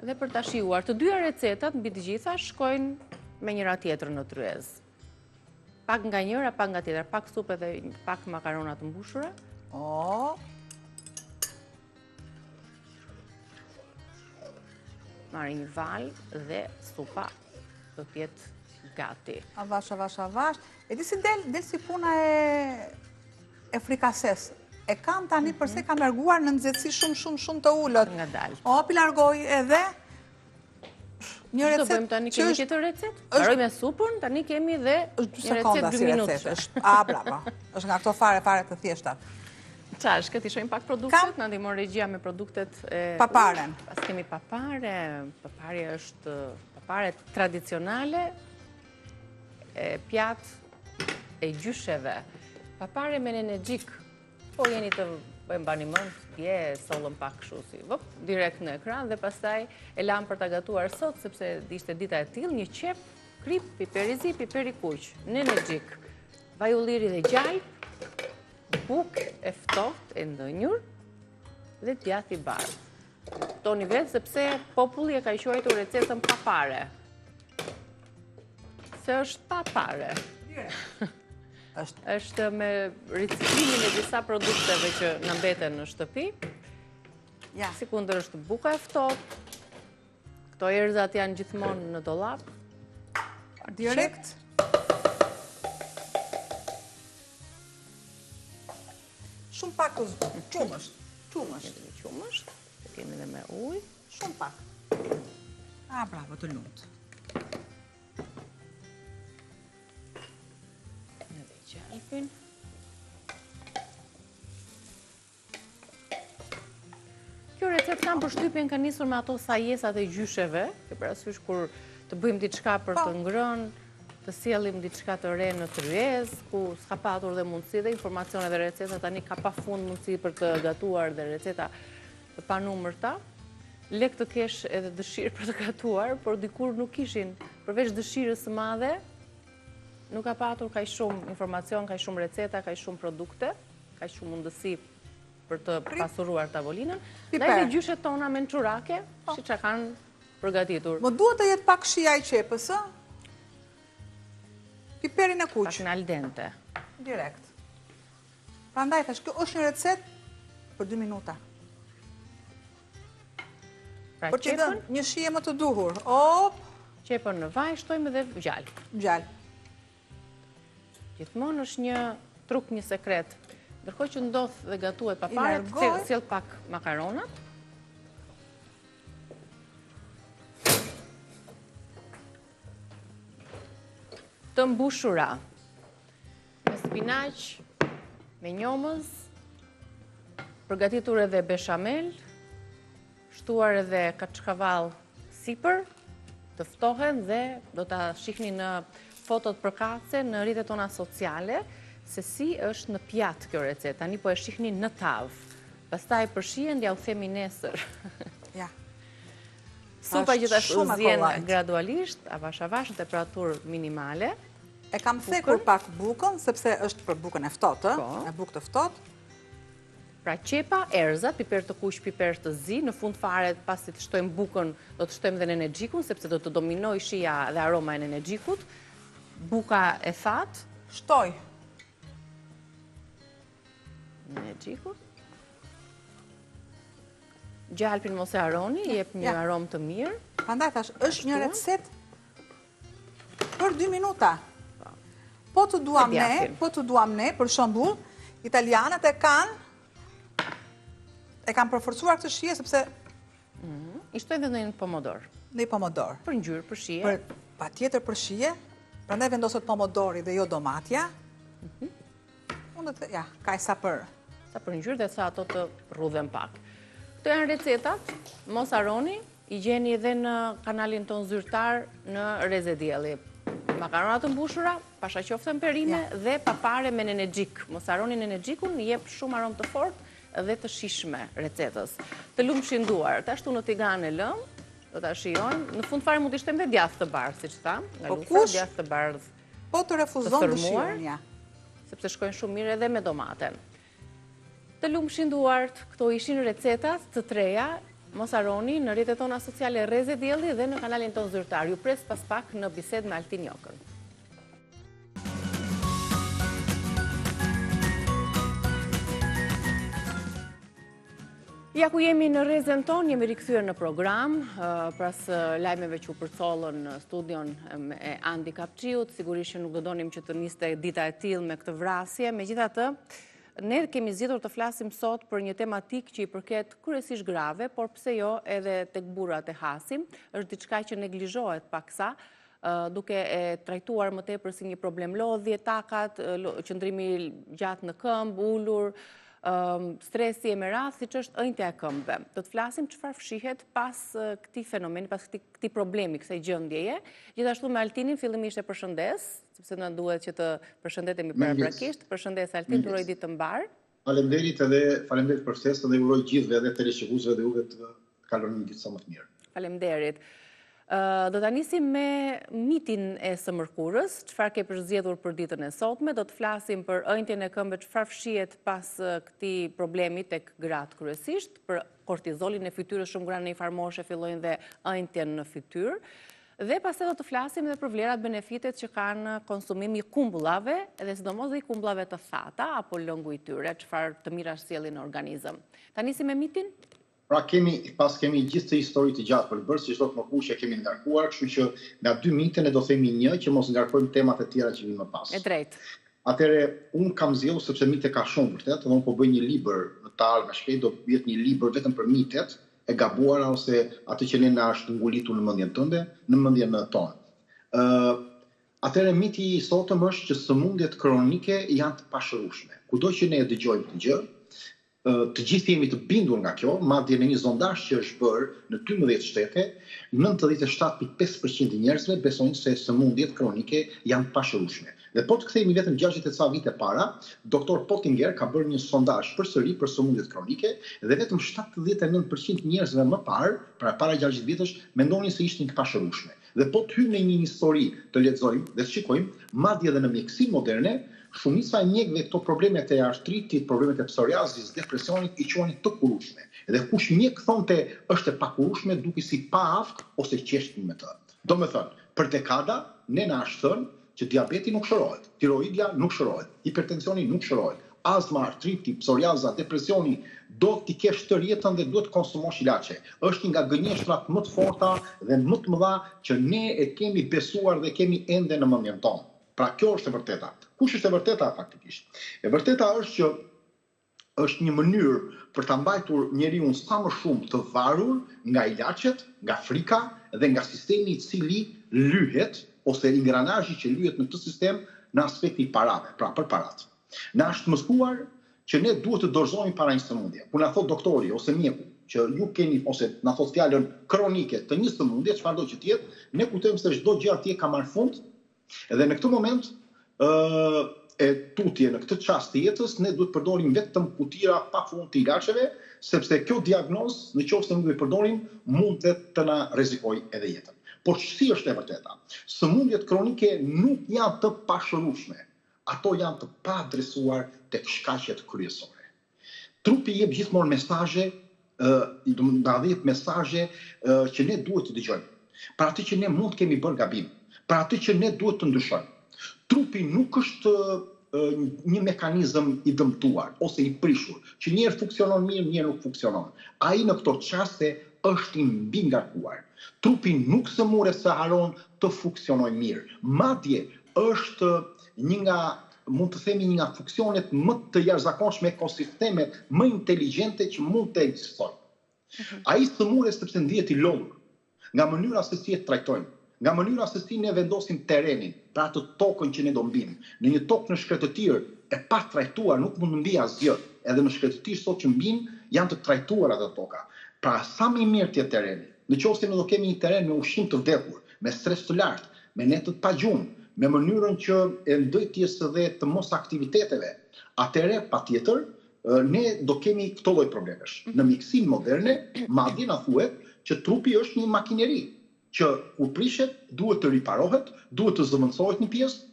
dhe për ta shijuar. Të dyja recetat mbi të gjitha shkojnë me njëra tjetrën në tryezë. Pak nga njëra, pak nga tjetra, pak supë dhe pak makarona të mbushura. Marrim një valë dhe supa do t'jetë gati. Avash. E di si del si puna e frikases. E kam tani përse kam larguar në nxehtësi shumë të ullët. Nga dalë. Pi largoj edhe një recetë. Do bëjmë tani kemi tjetër recetë? Mbaroj me supën, tani kemi dhe një recetë 2 minutë. Bravo. Është nga këto fare të thjeshta. Qash, këti shojmë pak produktet, në ndihmon regjia me produktet paparen. Pas kemi papare, papare është papare tradicionale, pjatë e gjysheve. Papare me energjik, po jeni të bëjmë bani mend, sollëm pak kështu si, direkt në ekran dhe pastaj e lam për ta gatuar sot sepse ishte dita e tillë, një qep, krip, piper i zi, piper i kuq, në energjik, vaj ulliri dhe gjalp, bukë e ftohtë e ndënjur dhe djath i bardhë. Toni vetë sepse populli e ka quajtur recetën papare. Se është papare. Është me riciklimin e disa produkteve që na mbeten në shtëpi. Si kundër është buka e ftohtë. Këto erëzat janë gjithmonë në dollap. Direkt. Shumë pak qumësht. Qumësht. Kemi dhe me ujë. Shumë pak. Bravo, të lumt. Edhe gjalpin. Kjo recetë kam përshtypjen ka nisur me ato sajesat e gjysheve, ke parasysh kur të bëjmë diçka për të ngrënë, të sjellim diçka të re në tryezë, ku s'ka patur dhe mundësi dhe informacione dhe receta, tani ka pafund mundësi për të gatuar dhe receta të panumërta. Lek të kesh edhe dëshirë për të gatuar, por dikur nuk kishin, përveç dëshirës së madhe, nuk ka patur kaq shumë informacion, kaq shumë receta, kaq shumë produkte, kaq shumë mundësi për të pasuruar tavolinën. Dhe edhe gjyshet tona mençurake, siç e kanë përgatitur. Më duhet të jetë pak shija i qepës, ë? Piperin e kuq. Pak në al dente. Direkt. Prandaj thash, kjo është një recetë për 2 minuta. Pra për të dhënë një shije më të duhur. Qepën në vaj, shtojmë edhe gjallë. Gjallë. Gjithmonë është një truk, një sekret. Ndërkohë që ndodh dhe gatuhet paparet, sjell pak makaronat. Të mbushura me spinaq, me njomës, përgatitur edhe beshamel, shtuar edhe kaçkavall sipër, të ftohen dhe do ta shihni në fotot përkatëse në rrjetet tona sociale se si është në pjatë kjo recetë. Tani po e shihni në tavë. Pastaj përshihen, ja u themi nesër. Ja. Supa gjithashtu zien gradualisht, avash në temperaturë minimale. E kam thekur pak bukën, sepse është për bukën e ftohtë, me bukë të ftohtë. Pra qepa, erzat, piper të kuq, piper të zi, në fund fare pasi të shtojmë bukën, do të shtojmë dhe në energjikun, sepse do të dominoj shija dhe aroma e në energjikut. Buka e thatë. Shtoj. Në energjikut. Gjalpin mos e harroni, jep një aromë të mirë. Prandaj thash, është një recet për 2 minuta. Po të duam ne, për shembull, italianët e kanë përforcuar këtë shije sepse I shtojnë dhe në pomodor. Në pomodor. Për ngjyrë, për shije. Patjetër për shije. Prandaj vendoset pomodori dhe jo domatja. Unë kaj sa për ngjyrë dhe sa ato të rrudhen pak. Këto janë recetat, mos harroni, I gjeni edhe në kanalin ton zyrtar në Reze Dielli. Makaronat të mbushura, pashaqoften perime dhe papare me energjik. Mos harroni energjikun, jep shumë aromë të fortë dhe të shishme recetës. Të lumë shinduar, të ashtu në tigane lëm, do të shijojmë. Në fund fare mund të shtem dhe djathë të bardhë, si që thamë, nga lusa, djathë të bardhë. Po të refuzon të shijojnë, sepse shkojnë shumë mirë edhe me domate. Të lumë shinduart, këto ishin recetat të treja, mos harroni në rrjetet tona sociale Reze Dielli dhe në kanalin ton zyrtar. Ju pres pas pak në bisedë me Altin Jokën. Ja ku jemi në Rezen ton, jemi rikthyer në program, pras lajmeve që u përcollën në studion e Andi Kapçiut, sigurisht që nuk do donim që të niste dita e tillë me këtë vrasje, megjithatë ne kemi zgjedhur të flasim sot për një tematik që I përket kryesisht grave, por pse jo edhe tek burrat e hasim, është diçka që neglizhohet paksa, duke e trajtuar më tepër si një problem lodhje, takat, qëndrimi gjatë në këmbë, ulur, stresi e meradh, siç është ëndja e këmbëve. Do të flasim çfarë fshihet pas këtij fenomeni, pas këtij problemi, kësaj gjendjeje. Gjithashtu me Altinin fillimisht e përshëndes, sepse na duhet që të përshëndetemi paraprakisht. Përshëndes Altin, uroj ditë të mbar. Faleminderit edhe faleminderit për ftesën dhe uroj gjithëve edhe teleshikuesve dhe juve të kaloni një ditë sa më të mirë. Faleminderit. Do ta nisim me mitin e së mërkurës, çfarë ke përzgjedhur për ditën e sotme, do të flasim për ëndjen e këmbëve, çfarë fshihet pas këtij problemi tek gratë kryesisht, për kortizolin e fytyrës, shumë gra në një farmoshe fillojnë dhe ëndjen në fytyrë. Dhe pastaj do të flasim edhe për vlerat, benefitet që kanë konsumimi I kumbullave, edhe sidomos dhe I kumbullave të thata apo lëngu I tyre, çfarë të mira sjellin në organizëm. Ta nisim me mitin? Pra kemi gjithë të histori të gjatë për të bërë, si çdo të mërkushje kemi ngarkuar, kështu që nga 2 mite ne do themi 1 që mos ngarkojmë temat e tjera që vinë më pas. E drejtë. Atëre unë kam zgjedhur sepse mite ka shumë vërtet, edhe unë po bëj një libër në të ardhmen shpejt, do të jetë një libër vetëm për mitet e gabuara ose atë që ne na është ngulitur në mendjen tënde, në mendjen tonë. Atëre miti I sotëm është që sëmundjet kronike janë të pashërueshme. Kudo që ne e dëgjojmë këtë gjë, të gjithë jemi të bindur nga kjo, madje në një sondazh që është bërë në 12 shtete, 97.5% e njerëzve besojnë se sëmundjet kronike janë të pashërueshme. Dhe po të kthehemi vetëm 60 e ca vite para, doktor Pottinger ka bërë një sondazh përsëri për sëmundjet kronike dhe vetëm 79% njerëzve më parë, pra para 60 vitesh, mendonin se ishin të pashërueshme. Dhe po të hyjmë në një histori të lexojmë dhe të shikojmë, madje edhe në mjekësinë moderne, shumica e mjekëve këto problemet e artritit, problemet e psoriazis, depresionit I quajnë të kurueshme. Dhe kush mjek thonte është e pakurueshme, duke si pa aftë ose qeshtin me të. Domethënë, për dekada ne na është thënë që diabeti nuk shërohet, tiroidja nuk shërohet, hipertensioni nuk shërohet, astma, artriti, psoriaza, depresioni, do t'i kesh tër jetën dhe duhet të konsumosh ilaçe. Është një nga gënjeshtrat më të forta dhe më të mëdha që ne e kemi besuar dhe kemi ende në mendjen tonë. Pra kjo është e vërteta. Kush është e vërteta faktikisht? E vërteta është që është një mënyrë për ta mbajtur njeriu sa më shumë të varur nga ilaçet, nga frika dhe nga sistemi I cili lyhet ose ingranazhi që lyhet në këtë sistem në aspektin e parave, pra për parat. Na është mësuar që ne duhet të dorëzohemi para një sëmundje. Kur na thot doktori ose mjeku që ju keni ose na thot fjalën kronike të një sëmundje, çfarëdo që të jetë, ne kuptojmë se çdo gjë atje ka marrë fund. Edhe në këtë moment e tutje në këtë çast të jetës, ne duhet përdorim vetëm kutira pafund të ilaçeve, sepse kjo diagnozë, nëse nuk e përdorim, mund të na rrezikojë edhe jetën. Por si është e vërteta? Sëmundjet kronike nuk janë të pashërueshme. Ato janë të paadresuar tek shkaqet kryesore. Trupi jep gjithmonë mesazhe, na dhjet mesazhe që ne duhet të dëgjojmë. Për atë që ne mund të kemi bërë gabim, për atë që ne duhet të ndryshojmë. Trupi nuk është një mekanizëm i dëmtuar ose i prishur, që njerë funksionon mirë, njerë nuk funksionon. Ai në këto qaste është i mbi ngarkuar. Trupi nuk së more se haron të funksionoj mirë. Madje është një nga, mund të themi, një nga funksionet më të jashtëzakonshme, ekosistemet më inteligjente që mund të ekzistojnë. Ai së more sepse ndihet i lodhur nga mënyra se si e trajtojmë, nga mënyra se si ne vendosim terrenin, pra atë tokën që ne do mbim. Në një tokë në shkretëtir e pa trajtuar nuk mund të mbi asgjë. Edhe në shkretëtir sot që mbin janë të trajtuar ato toka. Pra sa më i mirë tjetë terreni. Nëse ne do kemi një terren me ushqim të vdekur, me stres të lartë, me net të pagjumë, me mënyrën që e ndëjtjes dhe të mos aktiviteteve, atëherë patjetër ne do kemi këto lloj problemesh. Në mjekësinë moderne, madje na thuhet që trupi është një makineri që kur prishet duhet të riparohet, duhet të zëvendësohet një pjesë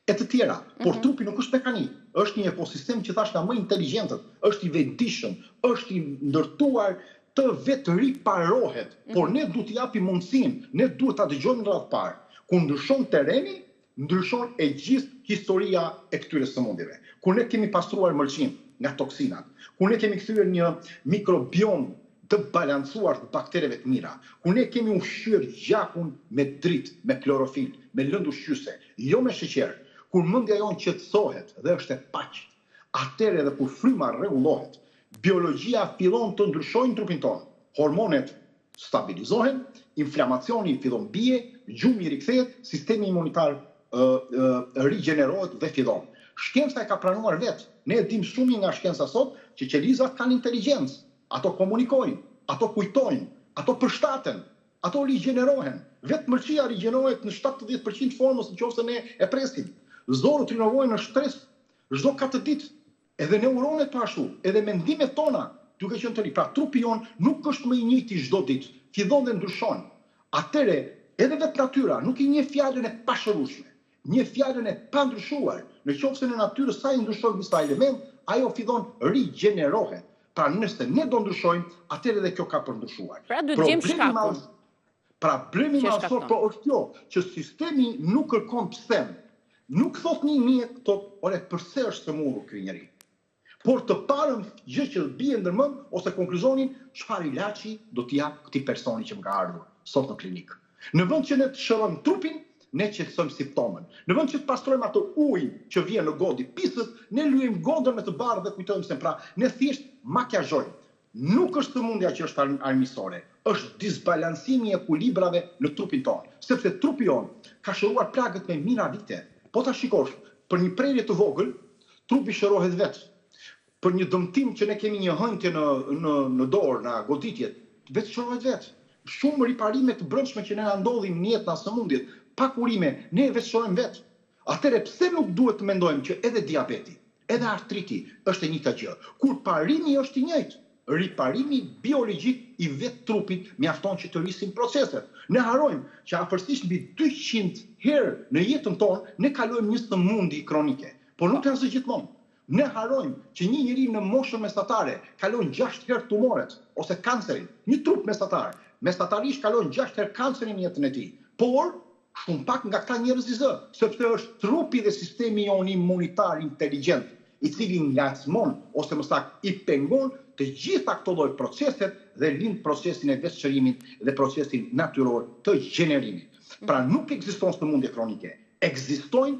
e të tjera. Por trupi nuk është mekanik, është një ekosistem që thash nga më inteligjentët, është i vetëdijshëm, është i ndërtuar të vetë riparohet, por ne duhet t'i japim mundësinë, ne duhet ta dëgjojmë radhë parë. Kur ndryshon terreni, ndryshon e gjithë historia e këtyre sëmundjeve. Kur ne kemi pastruar mërqin nga toksinat, kur ne kemi kthyer një mikrobiom të balancuar të baktereve të mira, ku ne kemi ushqyer gjakun me dritë, me klorofil, me lëndë ushqyese, jo me sheqer, kur mendja jonë qetësohet dhe është e paqë, atëherë edhe kur fryma rregullohet, biologjia fillon të ndryshojë trupin tonë. Hormonet stabilizohen, inflamacioni fillon bie, gjumi rikthehet, sistemi imunitar rigjenerohet dhe fillon. Shkenca e ka pranuar vetë. Ne e dim shumë nga shkenca sot që qelizat kanë inteligjencë. Ato komunikojnë, ato kujtojnë, ato përshtaten, ato rigjenerohen. Vetë mërqia rigjenerohet në 70% formës nëse ne e presim. Zorët rinovohen në stres çdo 4 ditë. Edhe neuronet po ashtu, edhe mendimet tona duke qenë të ri. Pra trupi jon nuk është më i njëjti çdo ditë, fillon dhe ndryshon. Atëre, edhe vetë natyra nuk i njeh fjalën e pashërueshme, njeh fjalën e pandryshuar. Nëse në natyrë sa i ndryshojnë disa element, ajo fillon rigjenerohet. Pra nëse ne do ndryshojmë, atëherë edhe kjo ka për ndryshuar. Pra duhet të gjejmë shkakun. Problemi më i madh është kjo, që sistemi nuk kërkon pse. Nuk thot një mjet, thot, "Ore, pse është sëmurur ky njeri?" Por të parën gjë që bie ndërmend ose konkluzonin çfarë ilaçi do t'i jap këtij personi që më ka ardhur sot në klinikë. Në vend që ne të shërojmë trupin, ne qetësojmë simptomin. Në vend që të pastrojmë atë ujë që vjen në godi pisët, ne lyejmë godën me të bardhë dhe kujtojmë se pra ne thjesht makjazhojmë. Nuk është sëmundja që është armiqësore, është disbalancimi i ekuilibrave në trupin tonë, sepse trupi jon ka shëruar plagët me mijëra vite. Po ta shikosh, për një prerje të vogël, trupi shërohet vetë. Për një dëmtim që ne kemi një hëntje në dorë, në goditjet, vetë shërohet vetë. Shumë riparime të brendshme që ne na ndodhin në jetë në sëmundjet, pa kurime, ne vetë shërojmë vetë. Atëherë pse nuk duhet të mendojmë që edhe diabeti, edhe artriti është e njëjta gjë, kur parimi është i njëjtë. Riparimi biologjik i vetë trupit mjafton që të rrisim proceset. Ne harrojmë që afërsisht mbi 200 herë në jetën tonë ne kalojmë një sëmundje kronike, por nuk është gjithmonë. Ne harrojmë që një njeri në moshën mesatare kalon 6 herë tumoret ose kancerin. Një trup mesatar, mesatarisht kalon 6 herë kancerin në jetën e tij. Por shumë pak nga këta njerëz i zë, sepse është trupi dhe sistemi jon imunitar inteligjent, i cili ngacmon ose më saktë i pengon të gjitha këto lloj proceset dhe lind procesin e vetëshërimit dhe procesin natyror të gjenerimit. Pra nuk ekziston sëmundje kronike, ekzistojnë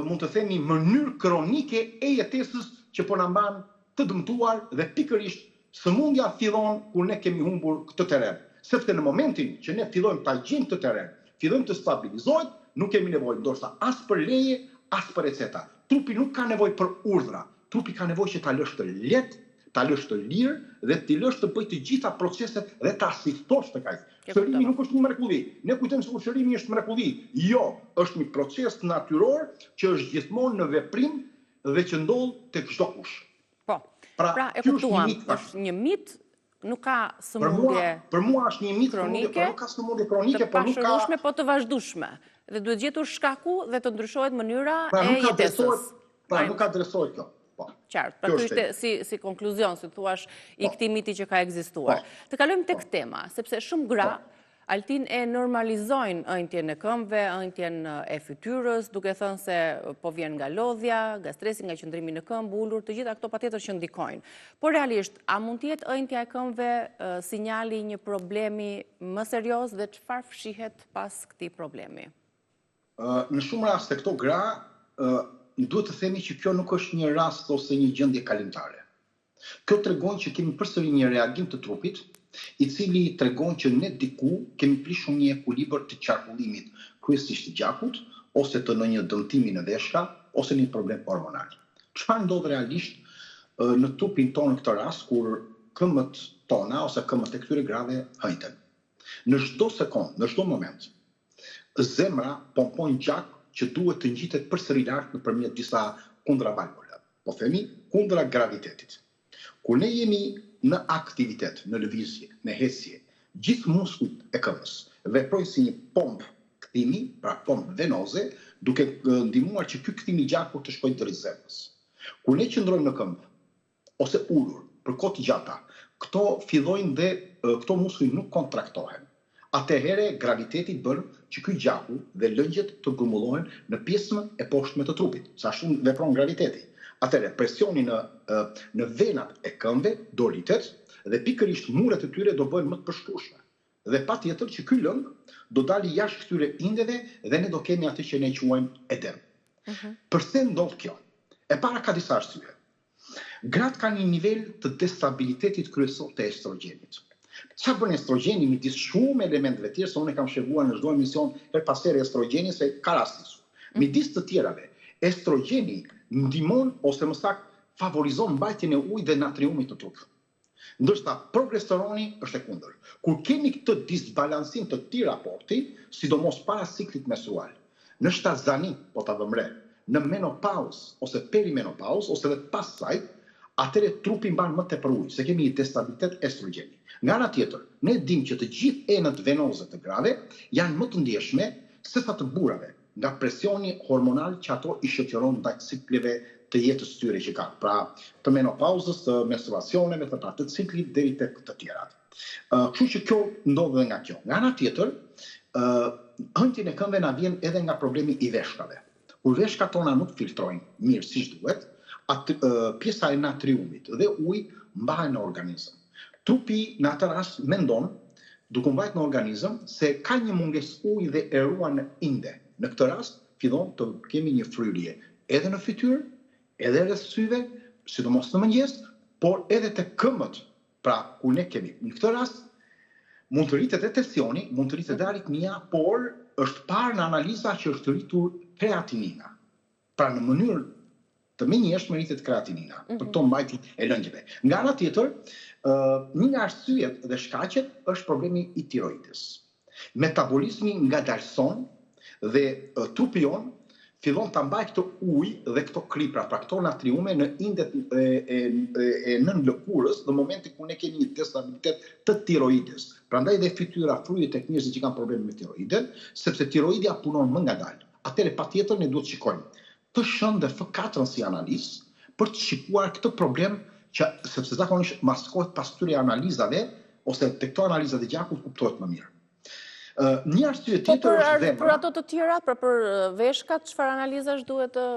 mund të themi mënyrë kronike e jetesës që po na mban të dëmtuar dhe pikërisht sëmundja fillon kur ne kemi humbur këtë terren. Sepse në momentin që ne fillojmë ta gjejmë këtë terren, fillojmë të stabilizohet, nuk kemi nevojë ndoshta as për leje, as për receta. Trupi nuk ka nevojë për urdhra. Trupi ka nevojë që ta lësh të lehtë, ta lësh të lirë dhe ti lësh të bëj të gjitha proceset dhe ta asistosh tek ai. Shërimi nuk është një mrekulli. Ne kujtojmë se shërimi është mrekulli. Jo, është një proces natyror që është gjithmonë në veprim dhe që ndodh tek çdo kush. Po. Pra e kuptuam, është një mit, nuk ka sëmundje. Për mua është një mit kronike, por nuk ka sëmundje kronike, por nuk ka pashërueshme, po të vazhdueshme. Dhe duhet gjetur shkaku dhe të ndryshohet mënyra e jetesës. Pra nuk adresohet kjo. Qartë, pra kjo ishte si konkluzion, si thuash, i këtij miti që ka ekzistuar. Të kalojmë tek tema, sepse shumë gra Altin e normalizojnë ëndjen e këmbëve, ëndjen e fytyrës, duke thënë se po vjen nga lodhja, nga stresi, nga qëndrimi në këmbë, ulur, të gjitha këto patjetër që ndikojnë. Por realisht, a mund të jetë ëndja e këmbëve sinjali një problemi më serioz dhe çfarë fshihet pas këtij problemi? Në shumë raste këto gra, duhet të themi që kjo nuk është një rast ose një gjendje kalimtare. Kjo tregon që kemi përsëri një reagim të trupit, i cili tregon që ne diku kemi prishur një ekuilibër të qarkullimit, kryesisht të gjakut, ose të në një dëmtimi në veshka, ose një problem hormonal. Çfarë ndodh realisht në trupin tonë në këtë rast, kur këmbët tona ose këmbët e këtyre grave hëjten? Në çdo sekond, në çdo moment, zemra pompon gjak që duhet të ngjitet përsëri lart nëpërmjet disa kundravalvulave. Po themi kundra gravitetit. Kur ne jemi në aktivitet, në lëvizje, në hecje, gjithë muskujt e këmbës veprojnë si një pompë kthimi, pra pompë venoze, duke ndihmuar që ky kthim i gjakut të shkojë drejt zemrës. Kur ne qëndrojmë në këmbë ose ulur për kohë të gjata, këto muskuj nuk kontraktohen. Atëherë graviteti bën që ky gjaku dhe lëngjet të grumbullohen në pjesën e poshtme të trupit, sa shumë vepron graviteti. Atëherë presioni në venat e këmbëve do rritet dhe pikërisht muret e tyre do bëhen më të përshkrueshme. Dhe patjetër që ky lëng do dalë jashtë këtyre indeve dhe ne do kemi atë që ne quajmë edem. Pse ndodh kjo? E para ka disa arsye. Gratë kanë një nivel të destabilitetit kryesor të estrogjenit. Çfarë bën estrogeni midis shumë elementeve tjerë, se unë kam shpjeguar në çdo emision her pas here estrogeni se ka rastisur. Midis të tjerave, estrogeni ndihmon ose më saktë favorizon mbajtjen e ujit dhe natriumit të trupit. Ndërsa progesteroni është e kundërt. Kur kemi këtë disbalancim të këtij raporti, sidomos para ciklit menstrual, në shtazani, po ta vëmë re, në menopauzë ose perimenopauzë ose edhe pas saj, atëherë trupi mban më tepër ujë, se kemi një destabilitet estrogjeni. Nga ana tjetër, ne dimë që të gjithë enët venoze të grave janë më të ndjeshme se sa të burrave, nga presioni hormonal që ato i shoqëron ndaj cikleve të jetës tyre që kanë, pra të menopauzës, të menstruacioneve, të ciklit deri tek të tjerat. Kështu që kjo ndodh edhe nga kjo. Nga ana tjetër, hëntjen e këmbëve na vjen edhe nga problemi i veshkave. Kur veshkat tona nuk filtrojnë mirë siç duhet, pjesa e natriumit dhe uji mbahen në organizëm. Trupi në atë rast mendon, duke mbajtur në organizëm, se ka një mungesë uji dhe e ruan në inde. Në këtë rast fillon të kemi një fryrje edhe në fytyrë, edhe rreth syve, sidomos në mëngjes, por edhe te këmbët. Pra, ku ne kemi në këtë rast mund të rritet e tensioni, mund të rritet e aritmia, por është parë në analiza që është rritur kreatinina. Pra në mënyrë të menjëhershme rritet kreatinina për të mbajtje e lëngjeve. Nga ana tjetër, një nga arsyet dhe shkaqet është problemi i tiroidës. Metabolizmi ngadalson dhe trupi jon fillon ta mbajë këto ujë dhe këto kripra, pra këto natriume në indet e nën lëkurës në momentin ku ne kemi një destabilitet të tiroides. Prandaj dhe fytyra fryhet tek njerëzit që kanë probleme me tiroiden, sepse tiroidja punon më ngadalë. Atëherë patjetër ne duhet të shikojmë T-shën dhe F4 si analizë për të shikuar këtë problem që sepse zakonisht maskohet pas këtyre analizave ose tek këto analizat e gjakut kuptohet më mirë. Një arsye tjetër është zemra. Për ato të tjera, për veshkat, çfarë analizash duhet të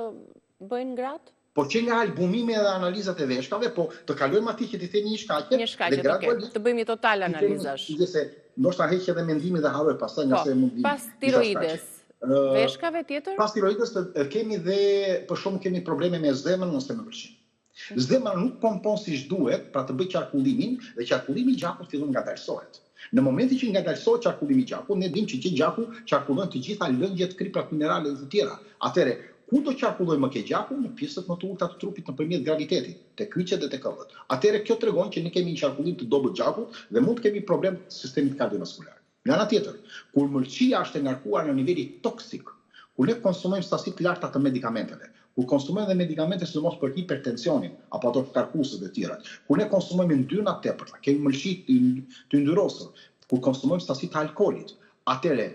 bëjnë gratë? Po që nga albumimi dhe analizat e veshkave, po të kalojmë atij që ti themi një shkaqe. Një shkaqe, të bëjmë një total analizash. Nëse ndoshta heq edhe mendimin dhe harroj pastaj nëse mundi. Pas tiroides. Veshkave tjetër? Pas tiroides kemi dhe për shkak kemi probleme me zemrën ose me vërshim. Zemra nuk pompon siç duhet, pra të bëj qarkullimin dhe qarkullimi i gjakut fillon ngadalsohet. Në momentin që ngadalsohet qarkullimi i gjakut, ne dimë që gjaku qarkullojnë të gjitha lëngjet, kriprat minerale dhe të tjera. Atëherë, ku do qarkullojë më ke gjaku? Në pjesët më të ulta të trupit nëpërmjet gravitetit, te kyçet dhe te këmbët. Atëherë kjo tregon që ne kemi një qarkullim të dobët gjakut dhe mund të kemi problem të sistemit kardiovaskular. Nga ana tjetër, kur mëlçia është e ngarkuar në niveli toksik, kur ne konsumojmë sasi të larta të medikamenteve, kur konsumojmë dhe medikamente sidomos për hipertensionin apo ato karkuset e tjera, kur ne konsumojmë ndyra të tepërta, kemi mëlçi të yndyrosur, kur konsumojmë sasi të alkoolit, atëherë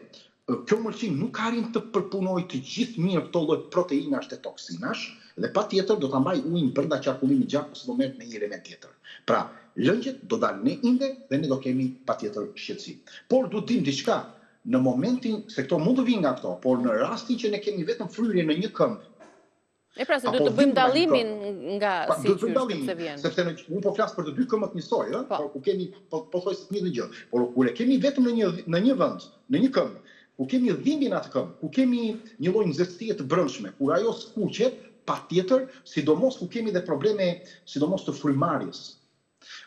kjo mëlçi nuk arrin të përpunojë të gjithë mirë këto lloj proteinash dhe toksinash Dhe patjetër do ta mbaj ujin brenda qarkullimit gjaku se do merret me një element tjetër. Pra, lëngjet do dalin në inde dhe ne do kemi patjetër shqetësim. Por duhet dim diçka, në momentin se këto mund të vinë nga këto, por në rastin që ne kemi vetëm fryrje në një këmbë. E pra se duhet të bëjmë dallimin nga si qysh vjen. Sepse unë po flas për të dy këmbët njësoj, ëh, ku kemi pothuajse të njëjtën gjë. Por kur e kemi vetëm në një vend, në një këmbë, ku kemi dhimbjen atë këmbë, ku kemi një lloj nxehtësie të brendshme, kur ajo skuqet, patjetër, sidomos ku kemi dhe probleme, sidomos të frymarrjes.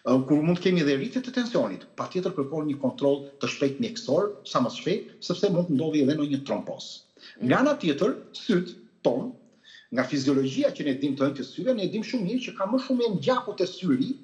Kur mund të kemi dhe rritje të tensionit, patjetër kërkon një kontroll të shpejt mjekësor, sa më shpejt, sepse mund të ndodhi edhe në një trombos. Nga ana tjetër, syt ton, nga fiziologjia që ne dim të ëndë të syve, ne dim shumë mirë që ka më shumë në gjakut e syri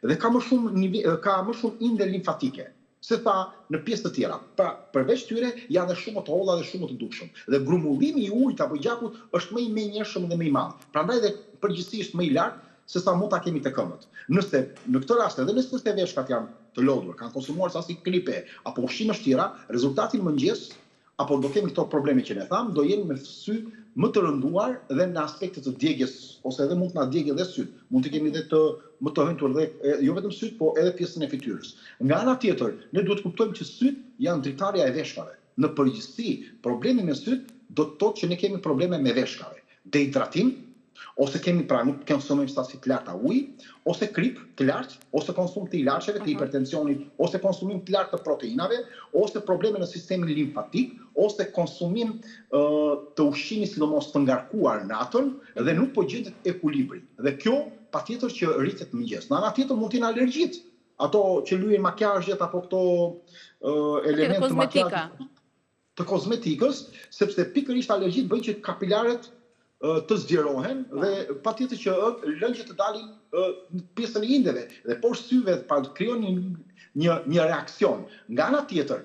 dhe ka më shumë inde limfatike, se tha në pjesë të tjera. Pra, përveç tyre janë dhe shumë të holla dhe shumë të dukshëm. Dhe grumullimi i ujit apo gjakut është më i menjëhershëm dhe më i madh. Prandaj dhe përgjithsisht më i lartë se sa mund ta kemi të këmbët. Nëse në këtë rast edhe nëse veshkat janë të lodhur, kanë konsumuar sasi klipe apo ushqime të tjera, rezultati në mëngjes apo do kemi këto probleme që ne tham, do jemi me sy më të rënduar dhe në aspektet të djegjes, ose edhe mund të na djegë dhe syt. Mund të kemi edhe më të hëntur dhe jo vetëm syt, po edhe pjesën e fytyrës. Nga ana tjetër, ne duhet të kuptojmë që syt janë dritarja e veshkave. Në përgjithësi, problemi me syt do të thotë që ne kemi probleme me veshkave. Dehidratim, ose kemi pra nuk konsumojmë sasi të larta uji, ose krip të lartë, ose konsum të ilaçeve, të hipertensionit, ose konsumim të lartë të proteinave, ose probleme në sistemin limfatik, ose konsumim të ushqimit sidomos të ngarkuar natën dhe nuk po gjendet ekuilibri. Dhe kjo patjetër që rritet mëngjes. Në ana tjetër mund të jenë alergjit, ato që lyejnë makiazhet apo këto elemente të makiazhit të kozmetikës, sepse pikërisht alergjit bëjnë që kapilaret të zgjerohen dhe patjetër që lëngjet të dalin në pjesën e indeve dhe poshtë syve pa krijon një reaksion. Nga ana tjetër,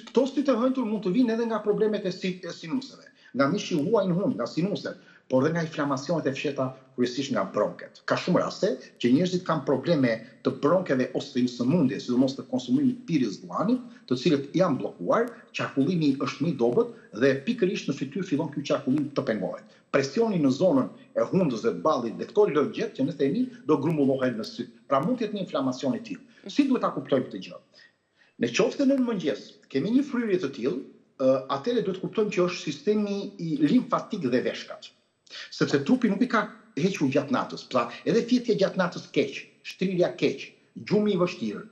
këto sy të hëntur mund të vinë edhe nga problemet e sinuseve, nga mishi huaj në hund, nga sinuset, por dhe nga inflamacionet e fsheta kryesisht nga bronket. Ka shumë raste që njerëzit kanë probleme të bronkeve ose të sëmundje, sidomos të konsumimit të pirjes guanit, të cilët janë bllokuar, qarkullimi është më i dobët dhe pikërisht në fytyrë fillon ky qarkullim të pengohet. Presioni në zonën e hundës dhe të ballit dhe këto lëngjet që ne themi do grumbullohen në sy. Pra mund të jetë një inflamacion i tillë. Si duhet ta kuptojmë këtë gjë? Në qoftë në mëngjes kemi një fryrje të tillë, atëherë duhet kuptojmë që është sistemi i limfatik dhe veshkat. Sepse trupi nuk i ka hequr gjatë natës. Pra, edhe fjetja gjatë natës keq, shtrirja keq, gjumi i vështirë,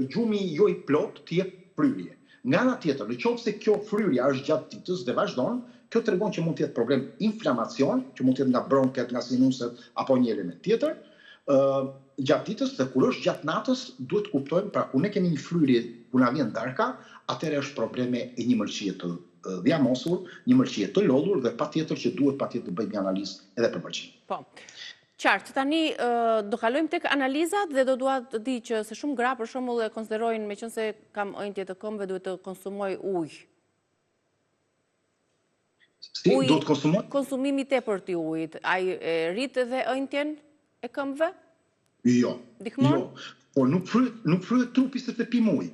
gjumi jo i plot të jep fryrje. Nga ana tjetër, nëse kjo fryrje është gjatë ditës dhe vazhdon, kjo tregon që mund të jetë problem inflamacion, që mund të jetë nga bronket, nga sinuset apo një element tjetër. Gjatë ditës dhe kur është gjatë natës, duhet të kuptojmë, pra kur ne kemi një fryrje kur na vjen darka, atëherë është probleme e një mërqie të dhjamosur, një mërqie të lodhur dhe patjetër që duhet patjetër të bëjmë një analizë edhe për mërqin. Po. Qartë, tani do kalojmë tek analizat dhe do dua të di që se shumë gra për shembull e konsiderojnë meqense kam ëndje të këmbëve duhet të konsumoj ujë. Si do të konsumoj? Konsumimi i tepërt i ujit, ai rrit edhe ëndjen e këmbëve? Jo. Jo. Por nuk fryhet trupi sepse pim ujë.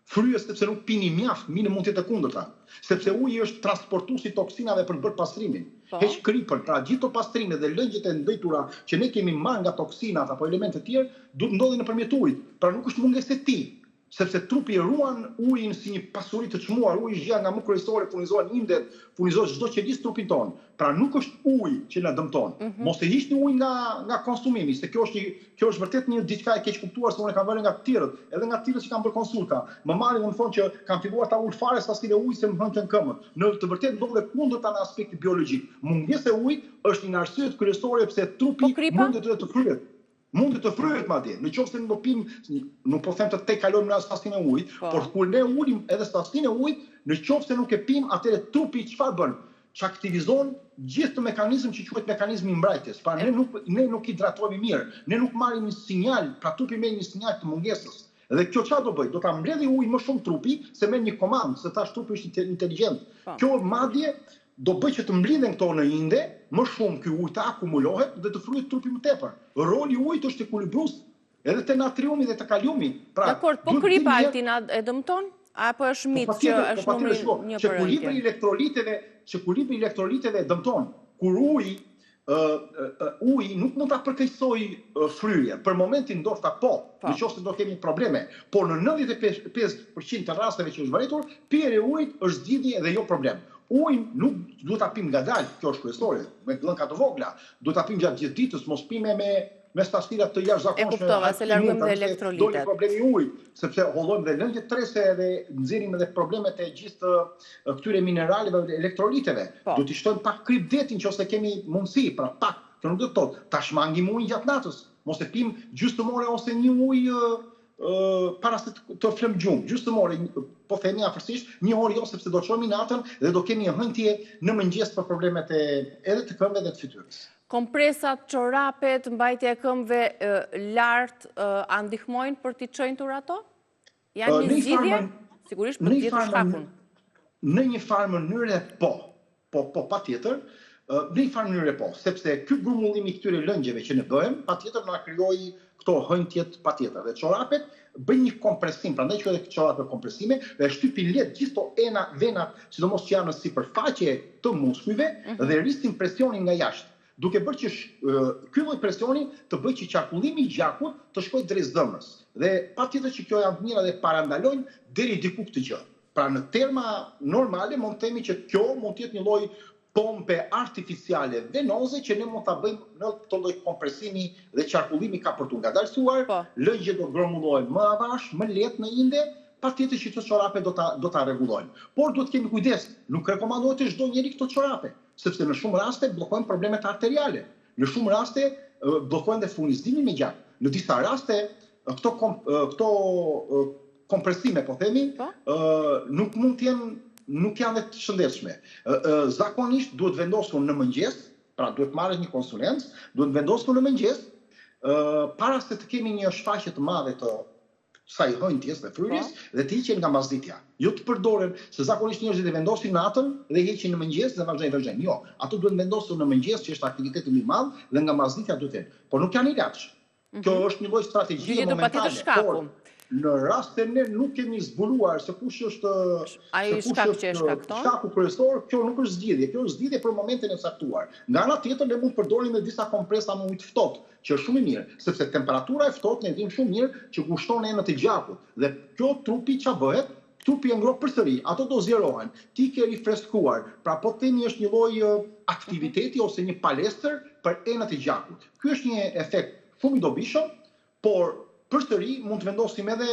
Fryhet sepse nuk pini mjaft, mine mund të jetë e kundërta. Sepse uji është transportuesi i toksinave për të bërë pastrimin. Heq kripën, pra gjithë pastrimet dhe lëngjet e ndëjtura që ne kemi marrë nga toksinat apo elemente të tjerë, duhet ndodhin nëpërmjet ujit. Pra nuk është mungesë e tij, sepse trupi ruan ujin si një pasuri të çmuar, uji është gjë nga më kryesore, furnizohen indet, furnizohet çdo qelis trupin ton. Pra nuk është uji që na dëmton. Mos e hiqni ujin nga konsumimi, se kjo është vërtet një diçka e keq kuptuar se unë kam vënë nga të tjerët, edhe nga të tjerët që kanë bërë konsulta. Më marrin më thonë që kanë filluar ta ul fare sasinë e ujit se më hënqen këmbët. Në të vërtetë ndodhet kundërta në aspektin biologjik. Mungesa e ujit është një arsye kryesore pse trupi mundet të fryhet. Mund të fryhet madje. Në qoftë se nuk pim, nuk po them të tejkalojmë në sasinë e ujit, por kur ne ulim edhe sasinë e ujit, në qoftë se nuk e pim, atëherë trupi çfarë bën? Që aktivizon gjithë të mekanizëm që quhet mekanizmi i mbrojtjes. Pra ne nuk hidratohemi mirë, ne nuk marrim një sinjal, pra trupi merr një sinjal të mungesës. Dhe kjo çfarë do bëj? Do ta mbledhë ujë më shumë trupi, se merr një komandë, se tash trupi është inteligjent. Kjo madje do bëj që të mblidhen këto në inde, më shumë ky ujë të akumulohet dhe të fryhet trupi më tepër. Roli i ujit është ekuilibrus edhe te natriumi dhe te kaliumi. Pra, dakor, po kripa Altina e dëmton? Apo është mit që është numri 1 për Çekuilibri elektroliteve dëmton. Kur uji uji nuk mund ta përkeqësoj fryrjen. Për momentin ndoshta nëse do kemi probleme, por në 95% të rasteve që është vërtetur, pirja e ujit është zgjidhje dhe jo problem. Ujin nuk duhet ta pim ngadalë, kjo është kryesore, me glënka të vogla, duhet ta pim gjatë gjithë ditës, mos pime me stastira të jashtëzakonshme. E kuptova, se largojmë dhe elektrolitet. Doli problemi i ujit, sepse hollojmë dhe lëndje trese dhe nxjerrim edhe problemet e gjithë këtyre mineraleve dhe elektroliteve. Do t'i shtojmë pak krip detin nëse kemi mundësi, pra pak, që nuk do të thotë ta shmangim ujin gjatë natës, mos e pim gjysmore ose një ujë para se të flëm gjumë, gjysmore, po themi afërsisht, një orë jo, sepse do të shohim natën dhe do kemi hëntje në mëngjes për problemet edhe të këmbëve dhe të fytyrës. Kompresat, çorapet, mbajtja e këmbëve lart, a ndihmojnë për t'i çojtur ato? Janë një zgjidhje? Sigurisht për të gjetur shkakun. Në një farë mënyre po patjetër, në një farë mënyre po, sepse ky grumullim i këtyre lëngjeve që ne bëjmë, patjetër na krijoi këto hëntjet patjetër. Dhe çorapet bëjnë një kompresim, prandaj që edhe çorapet kompresime dhe shtypin lehtë gjithë to venat, sidomos që janë në sipërfaqe të muskujve dhe rrisin presionin nga jashtë. Duke bërë që ky lloj presioni të bëjë që qarkullimi i gjakut të shkojë drejt dhëmrës. Dhe patjetër që kjo janë të mira dhe parandalojnë deri diku këtë gjë. Pra në terma normale mund të themi që kjo mund të jetë një lloj pompe artificiale venoze që ne mund ta bëjmë në këtë lloj kompresimi dhe qarkullimi ka për t'u ngadalësuar, lëngjet do gromullohen më avash, më lehtë në inde, patjetër që këto çorape do ta rregullojnë. Por duhet kemi kujdes, nuk rekomandohet të çdo njeri këto çorape, sepse në shumë raste bllokojnë problemet arteriale. Në shumë raste bllokojnë dhe furnizimin me gjak. Në disa raste këto kompresime, po themi, nuk mund të jenë nuk janë të shëndetshme. Zakonisht duhet vendosur në mëngjes, pra duhet marrë një konsulencë, duhet vendosur në mëngjes, para se të kemi një shfaqje të madhe të saj hëntjes dhe fryrjes dhe të hiqen nga mbasditja. Jo të përdoren, se zakonisht njerëzit e vendosin natën dhe heqin në mëngjes dhe vazhdojnë. Jo, ato duhet vendosur në mëngjes që është aktiviteti më i madh dhe nga mbasditja duhet të jenë. Por nuk janë ilaç. Kjo është një lloj strategjie momentale. Në rast se ne nuk kemi zbuluar se kush është shkaku kryesor, kjo nuk është zgjidhje. Kjo është zgjidhje për momentin e caktuar. Nga ana tjetër ne mund të përdorim edhe disa kompresa me ujë të ftohtë, që është shumë i mirë, sepse temperatura e ftohtë ne dimë shumë mirë që kushton enët e gjakut. Dhe kjo trupi ç'a bëhet? Trupi e ngroh përsëri, ato do zjerohen. Ti ke rifreskuar. Pra po themi është një lloj aktiviteti ose një palestër për enët e gjakut. Ky është një efekt shumë i dobishëm, por përsëri mund të vendosim edhe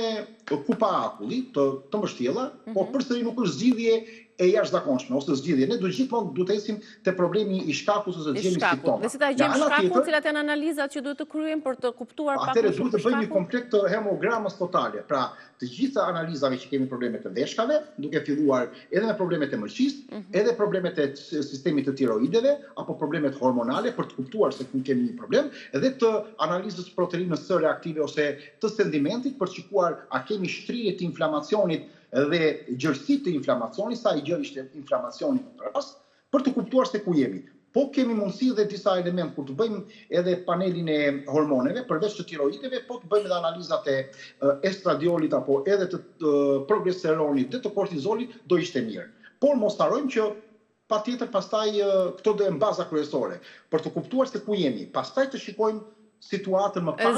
kupa akulli të mbështjella, por përsëri nuk është zgjidhje e jashtëzakonshme ose zgjidhje. Ne gjithmonë duhet të ecim te problemi i shkakut ose të gjejmë simptomat. Dhe si ta gjejmë shkakun, cilat janë analizat që duhet të kryejmë për të kuptuar pak më shumë. Atëherë duhet të bëjmë një komplet të hemogramës totale. Pra, të gjitha analizave që kemi probleme të veshkave, duke filluar edhe me problemet e mërqisë, edhe problemet e sistemit të tiroideve apo problemet hormonale për të kuptuar se ku kemi një problem, edhe të analizës proteinës së reaktive ose të sedimentit për të shikuar a kemi shtrirje të inflamacionit dhe gjërësit të inflamacionit, sa i gjërë ishte inflamacionit në rast, për të kuptuar se ku jemi. Po kemi mundësi dhe disa element, kur të bëjmë edhe panelin e hormoneve, përveç të tiroideve, po të bëjmë edhe analizat e estradiolit, apo edhe të progesteronit dhe të kortizolit, do ishte mirë. Por mos harrojmë që patjetër pastaj këto do jenë baza kryesore, për të kuptuar se ku jemi. Pastaj të shikojmë situatën më pas,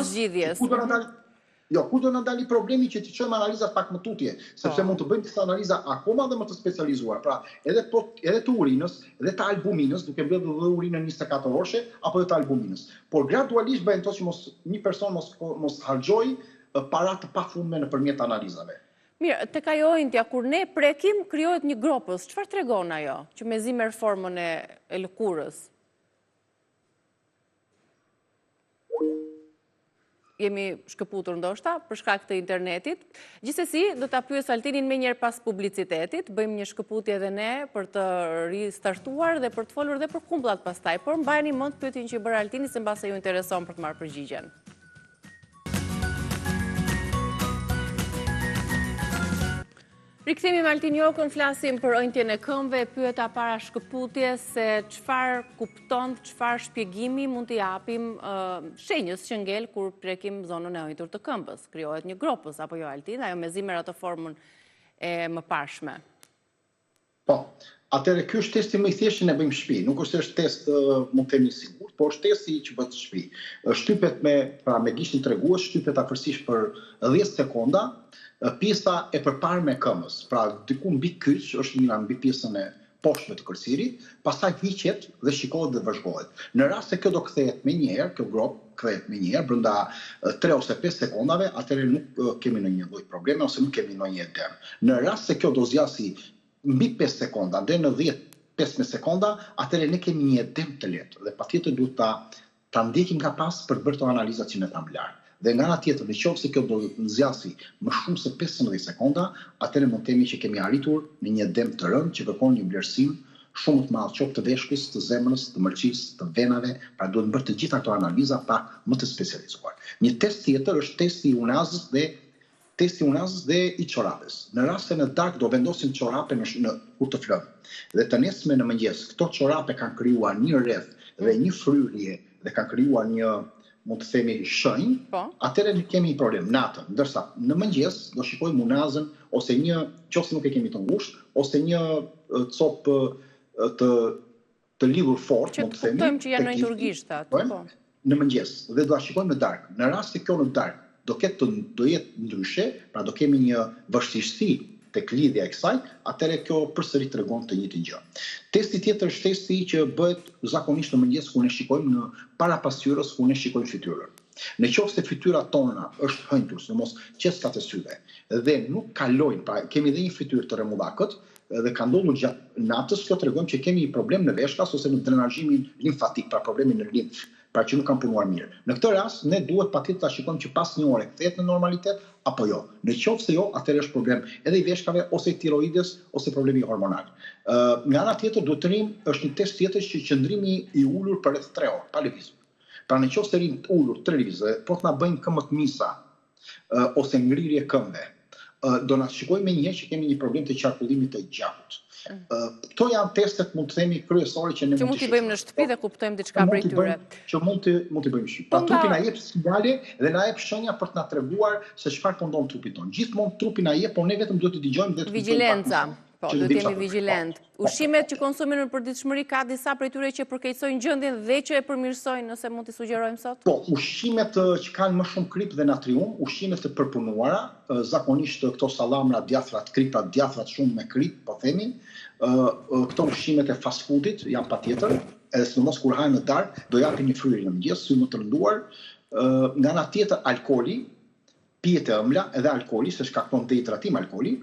ku do na dali problemi që të çojmë analizat pak më tutje, sepse mund të bëjmë disa analiza akoma dhe më të specializuar. Pra, edhe të urinës, edhe të albuminës, duke mbledhur dhe urinën 24 orëshe, apo edhe të albuminës. Por gradualisht bëjmë to që një person mos harxojë para të pafundme nëpërmjet analizave. Mirë, tek ajo Intja, kur ne prekim, krijohet një gropës. Çfarë tregon ajo që mezi merr formën e lëkurës? Jemi shkëputur ndoshta për shkak të internetit. Gjithsesi, do ta pyes Altinin më njëherë pas publicitetit, bëjmë një shkëputje edhe ne për të ristartuar dhe për të folur edhe për kumpllat pastaj, por mbajeni mend pyetjen që bëra Altini se mbase ju intereson për të marrë përgjigjen. Rikthehemi me Altin Jokën, flasim për ëndjen e këmbëve, pyeta para shkëputjes se çfarë kupton, çfarë shpjegimi mund t'i japim shenjës që ngel kur prekim zonën e ëndur të këmbës. Krijohet një gropës apo jo Altin, ajo mezi merr atë formën e mëparshme. Po, atëherë ky është testi më i thjeshtë që ne bëjmë në shtëpi, nuk është test mund të themi i sigurt. por është testi që bëhet në shtëpi. Shtypet me gishtin tregues, shtypet afërsisht për 10 sekonda, pjesa e përparme e këmbës, pra diku mbi kyç, është mira mbi pjesën e poshtme të kërcirit, pastaj hiqet dhe shikohet dhe vazhdohet. Në rast se kjo do kthehet më një herë, kjo grop kthehet më një herë brenda 3 ose 5 sekondave, atëherë nuk kemi ndonjë lloj probleme ose nuk kemi ndonjë edem. Në rast se kjo do zgjasi mbi 5 sekonda deri në 10-15 sekonda, atëherë ne kemi një edem të lehtë dhe patjetër duhet ta ndjekim nga pas për të bërë këto analizat që ne tham lart. Dhe nga ana tjetër, nëse kjo do zgjasi më shumë se 15 sekonda, atëherë mund të themi që kemi arritur në një edem të rënd që kërkon një vlerësim shumë të madh, qoftë të veshkës, të zemrës, të mëlçisë, të venave, pra duhet bërë të gjitha këto analiza pak më të specializuar. Një test tjetër është testi i unazës dhe i çorapes. Në rast se në darkë do vendosim çorape kur të flëmë dhe të nesme në mëngjes, këto çorape kanë krijuar një rreth dhe një fryrje dhe kanë krijuar një, mund të themi, shenjë, atëherë kemi një problem natën, ndërsa në mëngjes do shikojmë unazën ose nëse nuk e kemi të ngushtë, ose një copë të lidhur fort, mund të themi. Që kuptojmë që janë nënqurgisht atë. Në mëngjes dhe do ta shikojmë në darkë. Në rast se kjo në darkë do jetë ndryshe, pra do kemi një vështirësi tek lidhja e kësaj, atëherë kjo përsëri tregon të njëjtën gjë. Testi tjetër është testi që bëhet zakonisht në mëngjes kur ne shikojmë në para pasqyrës, kur ne shikojmë fytyrën. Nëse fytyra tona është hëntur, sidomos qeskat e syve, dhe nuk kalojnë, pra kemi edhe një fytyrë të rremullakët dhe ka ndodhur gjatë natës, kjo tregon që kemi një problem në veshkas ose në drenazhimin limfatik, pra problemin në limf, pra që nuk kanë punuar mirë. Në këtë rast, ne duhet patjetër ta shikojmë që pas një ore kthehet në normalitet apo jo. Nëse jo, atëherë është problem edhe i veshkave ose i tiroides ose problemi hormonal. Nga ana tjetër duhet të rim, është një test tjetër që qëndrimi i ulur për rreth 3 orë pa lëvizur. Pra nëse rim të ulur 3 lëvizje, po të na bëjnë këmbët misa ose ngrirje këmbëve, do na shikojmë më një që kemi një problem të qarkullimit të gjakut. Këto janë testet, mund të themi, kryesore që ne mund t'i bëjmë në shtëpi dhe kuptojmë diçka prej tyre. Që mund t'i bëjmë në shtëpi. Pa trupi na jep sinjale dhe na jep shenja për të na treguar se çfarë po ndodh trupit tonë. Gjithmonë trupi na jep, por ne vetëm duhet të dëgjojmë dhe të vigjilenca. Po, duhet të jemi vigjilent. Ushqimet që konsumojmë në përditshmëri ka disa prej tyre që përkeqësojnë gjendjen dhe që e përmirësojnë, nëse mund t'i sugjerojmë sot? Po, ushqimet që kanë më shumë krip dhe natrium, ushqimet të përpunuara, zakonisht këto sallamra, djathrat, kripat, djathrat shumë me krip, po themi, këto ushqimet e fast foodit janë patjetër, edhe sidomos kur hajmë në darkë, do japin një fryrje në mëngjes, sy më të rënduar. Nga ana tjetër, alkooli, pijet e ëmbla, edhe alkooli, se shkakton dehidratim alkooli,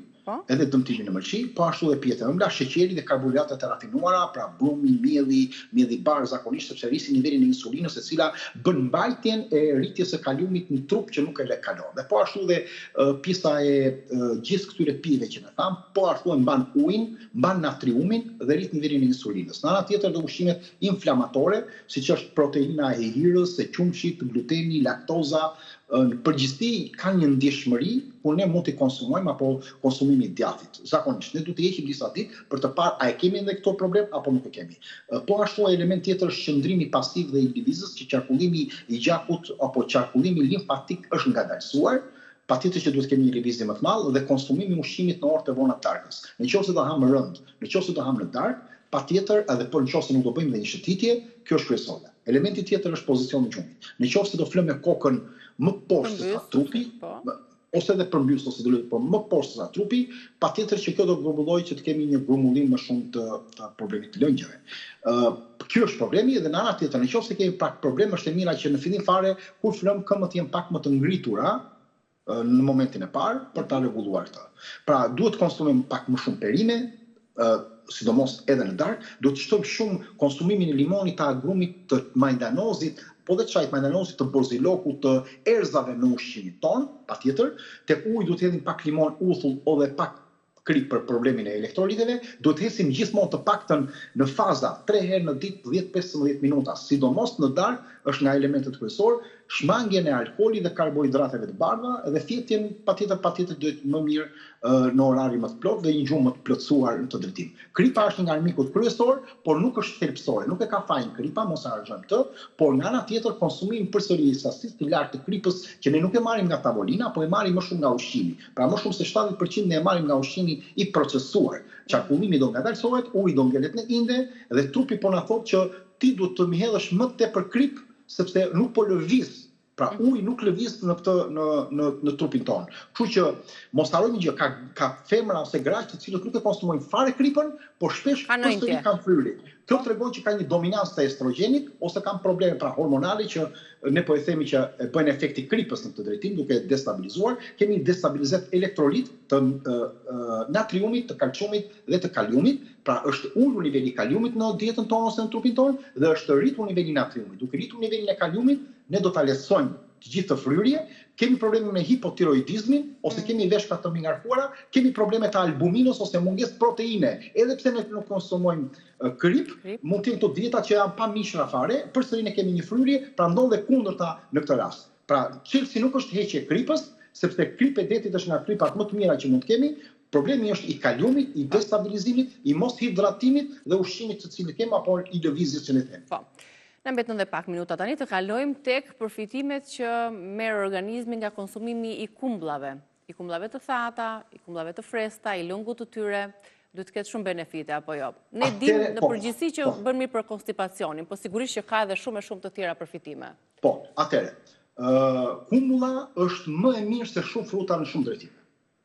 edhe dëmtimin e mëlçi, po ashtu dhe pijet e ëmbla, sheqeri dhe karbohidratet e rafinuara, pra brumi, mielli bar zakonisht sepse rrisin nivelin e insulinës, e cila bën mbajtjen e rritjes së kaliumit në trup që nuk e kalon. Dhe po ashtu dhe pjesa e gjithë këtyre pijeve që ne tham, po ashtu e mban ujin, mban natriumin dhe rrit nivelin e insulinës. Në ana tjetër dhe ushqimet inflamatore, siç është proteina e hirës, e qumshit, gluteni, laktoza, në përgjithësi kanë një ndjeshmëri kur ne mund t'i konsumojmë apo konsumimi i djathit. Zakonisht ne duhet të heqim disa ditë për të parë a e kemi edhe këto problem apo nuk e kemi. Po ashtu element tjetër është qëndrimi pasiv dhe i lëvizjes, që qarkullimi i gjakut apo qarkullimi limfatik është ngadalësuar. Patjetër që duhet kemi një lëvizje më të madhe dhe konsumimi i ushqimit në orët e vona të darkës. Nëse do ham rënd, nëse do ham në darkë, patjetër edhe po nëse nuk do bëjmë dhe një shëtitje, kjo është kryesore. Elementi tjetër është pozicioni i gjumit. Nëse do flëmë me kokën më poshtë se trupi, ose edhe përmbys ose do po më poshtë se trupi, patjetër që kjo do grumbullojë që të kemi një grumbullim më shumë të problemit të lëngjeve. Ky është problemi dhe në ana tjetër, nëse kemi pak problem, është e mira që në fillim fare kur flëm këmbët janë pak më të ngritura në momentin e parë për ta rregulluar këtë. Pra duhet të konsumojmë pak më shumë perime, sidomos edhe në darkë, duhet të shtojmë shumë konsumimin e limonit, të agrumit, të majdanozit, po dhe çajit majdanozit, të borzilokut, të erëzave në ushqimin ton, patjetër, tek uji duhet të hedhim pak limon, uthull edhe pak krip për problemin e elektroliteve, duhet të hesim gjithmonë të paktën në faza 3 herë në ditë 10-15 minuta, sidomos në darkë është nga elementet kryesorë, shmangjen e alkoolit dhe karbohidrateve të bardha dhe fjetjen patjetër duhet më mirë në orari më të plot dhe një gjumë më të plotësuar në të drejtim. Kripa është nga armikut kryesor, por nuk është thelbësore, nuk e ka fajin kripa, mos harxojmë këtë, por nga ana tjetër konsumimi përsëri i sasisë të lartë të kripës që ne nuk e marrim nga tavolina, po e marrim më shumë nga ushqimi. Pra më shumë se 70% ne e marrim nga ushqimi i procesuar. Qarkullimi do ngadalësohet, uji do ngelet në inde dhe trupi po na thotë që ti duhet të mihedhësh më tepër krip, sepse nuk po lëviz. Pra uji nuk lëviz në trupin tonë. Kështu që mos harrojmë gjë, ka femra ose gra të cilët nuk e konsumojnë fare kripën, por shpesh përsëri kanë fryri. Kjo tregon që ka një dominancë të estrogenit ose kanë probleme hormonale që ne po e themi që bëjnë efekti kripës në këtë drejtim duke destabilizuar. Kemi destabilizat elektrolit të natriumit, të kalciumit dhe të kaliumit. Pra është ulur niveli i kaliumit në dietën tonë ose në trupin tonë dhe është rritur niveli i natriumit. Duke rritur nivelin e kaliumit, ne do ta lehtësojmë të gjithë të fryrje, kemi probleme me hipotiroidizmin, ose kemi veshka të mingarkuara, kemi probleme të albuminos ose mungesë proteine. Edhe pse ne nuk konsumojmë krip, mund të jenë të dieta që janë pa mishra fare, përsëri ne kemi një fryrje, pra ndodhe kundërta në këtë rast. Pra, çelësi nuk është heqje e kripës, sepse kripi i detit është nga kripat më të mira që mund të kemi. Problemi është i kaliumit, i destabilizimit, i mos hidratimit dhe ushqimit të cilin kemi apo i lëvizjes që ne kemi. Po. Në mbetën dhe pak minuta tani të kalojmë tek përfitimet që merr organizmi nga konsumimi i kumbullave të thata, i kumbullave të freskëta, i lëngut të tyre, duhet të ketë shumë benefite apo jo. Ne dimë në përgjithësi që bën mirë për konstipacionin, po sigurisht që ka edhe shumë të tjera përfitime. Po, atëre. Kumbulla është më e mirë se shumë fruta në shumë drejtime.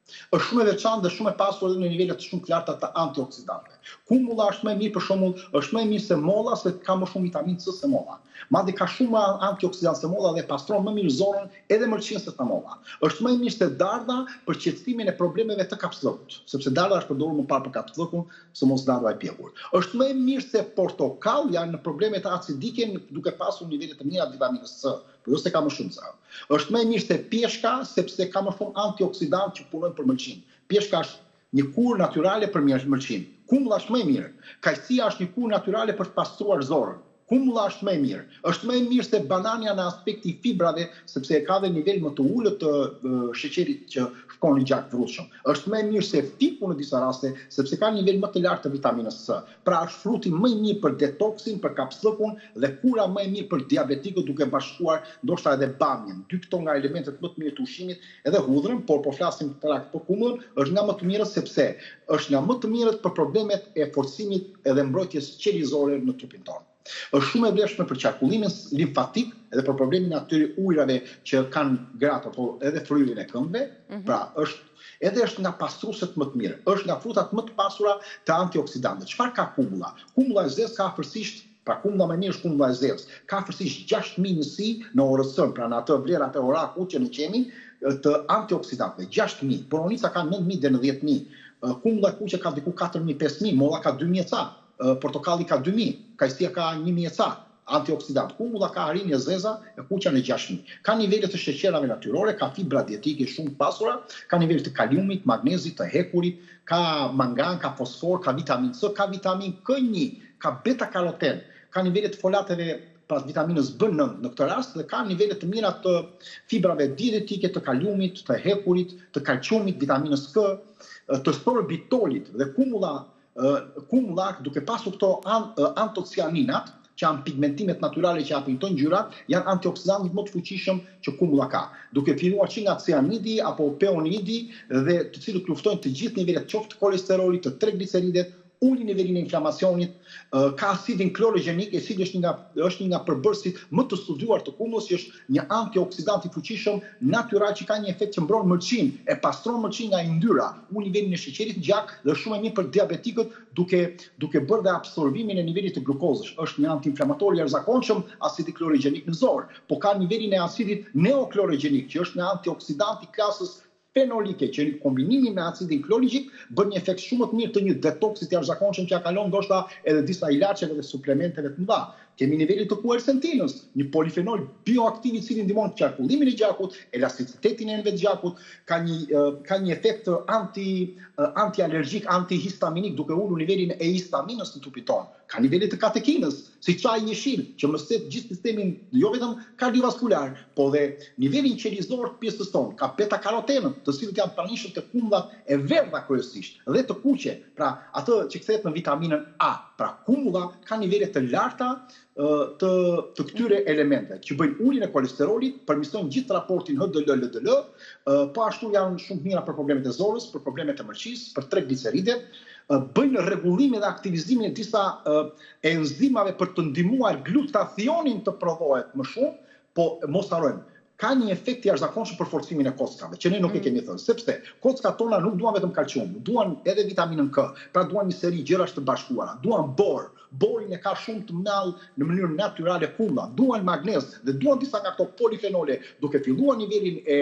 Është shumë e veçantë dhe shumë e pasur edhe në nivele të shumë të larta të antioksidantëve. Kumbulla është më e mirë për shembull, është më e mirë se molla se ka më shumë vitaminë C se molla. Madje ka shumë antioksidantë se molla dhe pastron më mirë zorën edhe mërqinë se ta molla. Është më e mirë se dardha për qetësimin e problemeve të kapslëkut, sepse dardha është përdorur më parë për kapslëkun se mos dardha e pjekur. Është më e mirë se portokalli janë në probleme të acidike duke pasur nivele të mira të vitaminës C. Po jo se ka më shumë sa. Është më e mirë se pjeshka sepse ka më shumë antioksidantë që punojnë për mërqinë. Pjeshka është një kurë natyrale për mërqinë. Kumbulla është më e mirë. Kajsia është një kurë natyrale për të pastruar zorën. Kumbulla është më e mirë. Është më e mirë se banania në aspekti i fibrave, sepse ka dhe nivel më të ulët të sheqerit që shkon në gjak vrrushëm. Është më e mirë se fiku në disa raste, sepse ka nivel më të lartë të vitaminës C. Pra është fruti më i mirë për detoksin, për kapslëkun dhe kura më e mirë për diabetikët duke bashkuar ndoshta edhe bamjen. Dy këto nga elementet më të mirë të ushqimit, edhe hudhrën, por po flasim për kumbullën, është nga më të mirët sepse është nga më të mirët për problemet e forcimit edhe mbrojtjes qelizore në trupin tonë. Është shumë e vlefshme për qarkullimin limfatik edhe për problemin e atyre ujrave që kanë gratë apo edhe fryrin e këmbëve. Pra është nga pastrueset më të mirë, është nga frutat më të pasura të antioksidantëve. Çfarë ka kumbulla? Kumbulla e zezë ka afërsisht, pra kumbulla më mirë është kumbulla e zezë. Ka afërsisht 6000 njësi në ORS, pra në atë vlerat e orakut që ne kemi të antioksidantëve, 6000, poronica ka 9000 deri në 10000. Kumbulla e kuqe ka diku 4000, 5000, molla ka 2000 ca. Portokalli ka 2000, kajsia ka 1000 ca, antioksidant. Kumbulla ka harinje zeza, e kuqja në 6000. Ka nivele të sheqerave natyrore, ka fibra dietike shumë pasura, ka nivele të kaliumit, magnezit, të hekurit, ka mangan, ka fosfor, ka vitamin C, ka vitamin K1, ka beta-karoten, ka nivele të folateve pra vitaminës B9 në këtë rast dhe ka nivele të mira të fibrave dietike, të kaliumit, të hekurit, të kalciumit, vitaminës K, të sorbitolit dhe kumbulla duke pasur këto antocianinat, që janë pigmentimet natyrale që apintojnë ngjyrat, janë antioksidantët më të fuqishëm që kumbulla ka. Duke filluar që nga cianidi apo peonidi dhe të cilët luftojnë të gjithë nivelet qoftë të kolesterolit, të trigliceridet, ulin nivelin e inflamacionit, ka asidin klorogjenik, e cili është një nga përbërësit më të studiuar të kumbullës, që është një antioksidant i fuqishëm natyral që ka një efekt që mbron mërqinë, e pastron mërqinë nga yndyra, ulin nivelin e sheqerit në gjak dhe shumë e mirë për diabetikët duke bërë dhe absorbimin e nivelit të glukozës. Është një antiinflamator i jashtëzakonshëm asidi klorogjenik në zorë, po ka nivelin e asidit neoklorogjenik, që është një antioksidant i klasës fenolike, që kombinimi me acidin klorigjik bën një efekt shumë të mirë të një detoksit të jashtëzakonshëm që ja kalon ndoshta edhe disa ilaçeve dhe suplementeve të mëdha. Kemi nivelit të quercetinës, një polifenol bioaktiv i cili ndihmon qarkullimin e gjakut, elasticitetin e nerveve të gjakut, ka një efekt antialergjik, antihistaminik duke ulur nivelin e histaminës në trupin tonë. Ka nivelet të katekinës, si çaji i jeshil, që mbështet gjithë sistemin jo vetëm kardiovaskular, po dhe nivelin qelizor të pjesës tonë. Ka beta-karotenët, të cilët janë pranishëm të kumullat e verdha kryesisht, dhe të kuqe, pra atë që kthehet në vitaminën A. Pra kumulla ka nivele të larta të këtyre elemente, që bëjnë uljen e kolesterolit, përmirësojnë gjithë raportin HDL-LDL, po ashtu janë shumë mira për problemet e zorës, për problemet e mërqisë, për trigliceridet, bëjnë rregullimin dhe aktivizimin e disa enzimave për të ndihmuar glutathionin të prodhohet më shumë, po mos harrojmë, ka një efekt i jashtëzakonshëm për forcimin e kockave, që ne nuk e kemi thënë, sepse kockat tona nuk duan vetëm kalcium, duan edhe vitaminën K, pra duan një seri gjërash të bashkuara, duan bor, borin e ka shumë të madh në mënyrë natyrale kumlla, duan magnez dhe duan disa nga këto polifenole, duke filluar nivelin e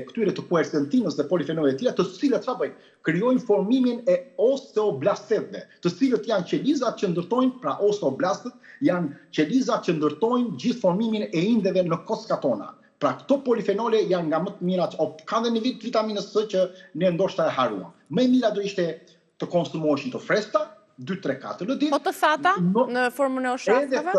këtyre të quercetinës dhe polifenoleve të tjera, të cilat çfarë bëjnë? Krijojnë formimin e osteoblastëve, të cilët janë qelizat që ndërtojnë, pra osteoblastët janë qelizat që ndërtojnë gjithë formimin e indeve në kockat tona. Pra këto polifenole janë nga më të mirat, ka dhe nivel të vitaminës C që ne ndoshta e haruam. Më e mira do ishte të konsumoheshin të freskëta, 2, 3, 4 në ditë. Po të thata në formën e oshaftave?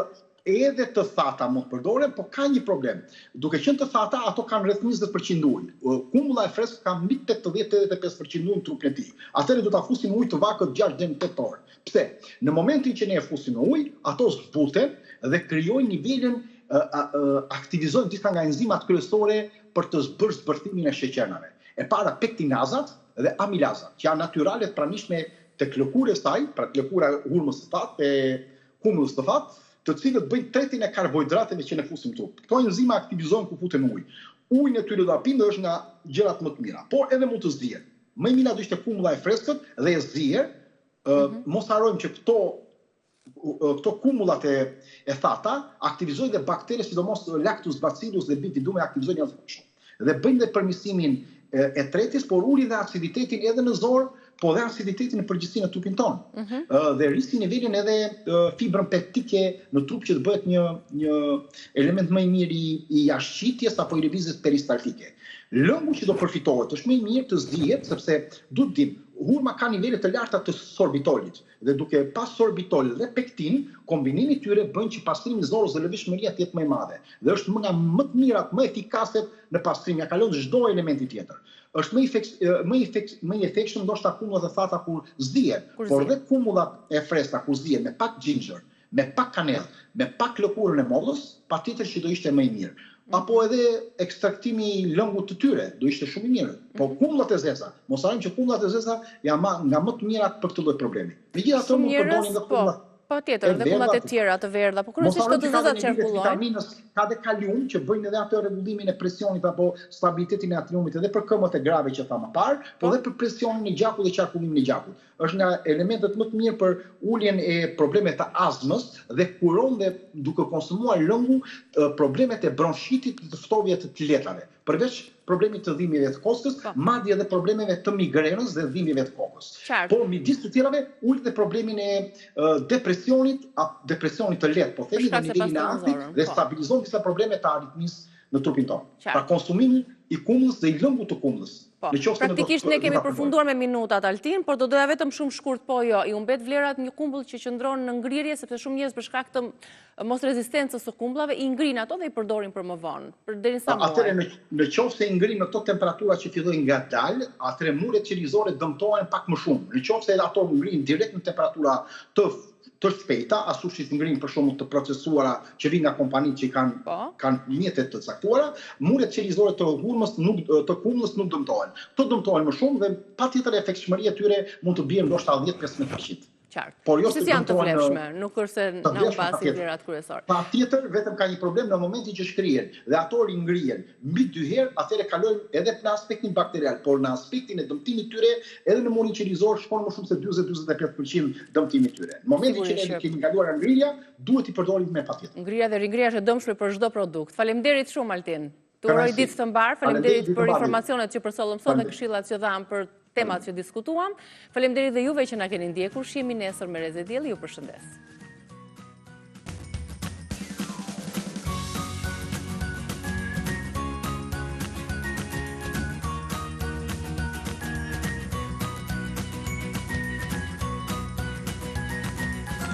Edhe të thata mund të përdoren, po ka një problem. Duke qenë të thata, ato kanë rreth 20% ujë. Kumulla e freskët ka mbi 80-85% ujë në trupin e tij. Atëherë do ta fusim ujë të vakët 6 deri në 8 orë. Pse? Në momentin që ne e fusim në ujë, ato zbuten dhe krijojnë nivelin aktivizojnë disa nga enzimat kryesore për të bërë zbërthimin e sheqernave. E para pektinazat dhe amilazat, që janë natyrale të pranishme tek lëkura e saj, pra lëkura e hurmës së thatë, e kumullës të thatë, të cilët bëjnë tretin e karbohidrateve që ne fusim trup. Këto enzima aktivizojnë kur futen ujë. Uji në tyre do ta pimë është nga gjërat më të mira, por edhe mund të zdihen. Më e mira do ishte kumulla e freskët dhe e zdiher. Mos harrojmë që këto kumullat e thata aktivizojnë dhe baktere, sidomos lactobacillus dhe bifidum aktivizojnë jashtëzakonisht. Dhe bëjnë dhe përmirësimin e tretis, por ulin dhe aciditetin edhe në zor, po dhe aciditetin në përgjithësi në trupin tonë. Dhe rrisin nivelin edhe fibrën pektike në trup që të bëhet një element më i mirë i jashtëqitjes apo i lëvizjes peristaltike. Lëngu që do përfitohet është më i mirë të zdihet, sepse duhet dim, hurma ka nivele të larta të sorbitolit dhe duke pas sorbitol dhe pektin, kombinimi i tyre bën që pastrimi i zorrës dhe lëvishmëria të jetë më e madhe. Dhe është nga më të mirat, më efikaset në pastrim, ja kalon çdo elementi tjetër. Është më i efektshëm ndoshta kumullat e thata kur zdihen, por dhe kumullat e freskëta kur zdihen me pak ginger, me pak kanellë, me pak lëkurën e mollës, patjetër që do ishte më i mirë. Apo edhe ekstraktimi i lëngut të tyre, do ishte shumë i mirë. Po kumullat e zeza, mos harrojmë që kumullat e zeza janë nga më të mirat për këtë lloj problemi. Megjithatë mund të përdorin nga kumullat. Patjetër, dhe kumullat e tjera të verdha, po kryesisht këto të zezat qarkullojnë. Ka dhe kalium që bëjnë edhe atë rregullimin e presionit apo stabilitetin e atriumit edhe për këmbët e grave që tha më parë, po edhe për presionin e gjakut dhe qarkullimin e gjakut. Është nga elementet më të mirë për uljen e problemeve të astmës dhe kuron dhe duke konsumuar lëngu problemet e bronchitit të ftovjeve të letrave. Përveç problemit të dhimbjeve të kokës, madje edhe problemeve të migrenës dhe dhimbjeve të kokës. Por midis të tjerave ul dhe problemin e depresionit të lehtë, po themi në nivelin e astit dhe stabilizon disa probleme të aritmisë në trupin tonë. Pra konsumimi i kumullës dhe i lëngut të kumullës. Praktikisht ne kemi përfunduar me minutat Altin, por do doja vetëm shumë shkurt, po jo, i humbet vlerat një kumbull që qëndron në ngrirje, sepse shumë njerëz për shkak të mos rezistencës së kumbullave i ngrin ato dhe i përdorin për më vonë, për derisa muaj. Atëherë në qoftë se i ngrin në këto temperatura që fillojnë ngadalë, atëherë muret qelizore dëmtohen pak më shumë. Në qoftë se ato ngrin direkt në temperatura të shpejta, asushit ngrin për shkak të procesuara që vijnë nga kompanitë që kanë mjete të caktuara, muret qelizore të hurmës të kumullës nuk dëmtohen. Këto dëmtohen më shumë dhe patjetër efektshmëria e tyre mund të bie ndoshta 10-15%. Qartë. Por jo se janë të vlefshme, nuk është se na humbasin vlerat kryesore. Patjetër vetëm ka një problem në momentin që shkrihen dhe ato ringrihen mbi 2 herë, atëherë kalojnë edhe në aspektin bakterial, por në aspektin e dëmtimit tyre edhe në murin qelizor shkon më shumë se 40-45% dëmtimi tyre. Në momentin që ne kemi kaluar ngrirja, duhet i përdorim me patjetër. Ngrirja dhe ringrirja është e dëmshme për çdo produkt. Faleminderit shumë Altin. Të uroj ditë të mbar, faleminderit për informacionet që përsollëm sot dhe këshillat që dham për temat që diskutuam. Faleminderit dhe juve që na keni ndjekur. Shihemi nesër me Reze Dielli. Ju përshëndes.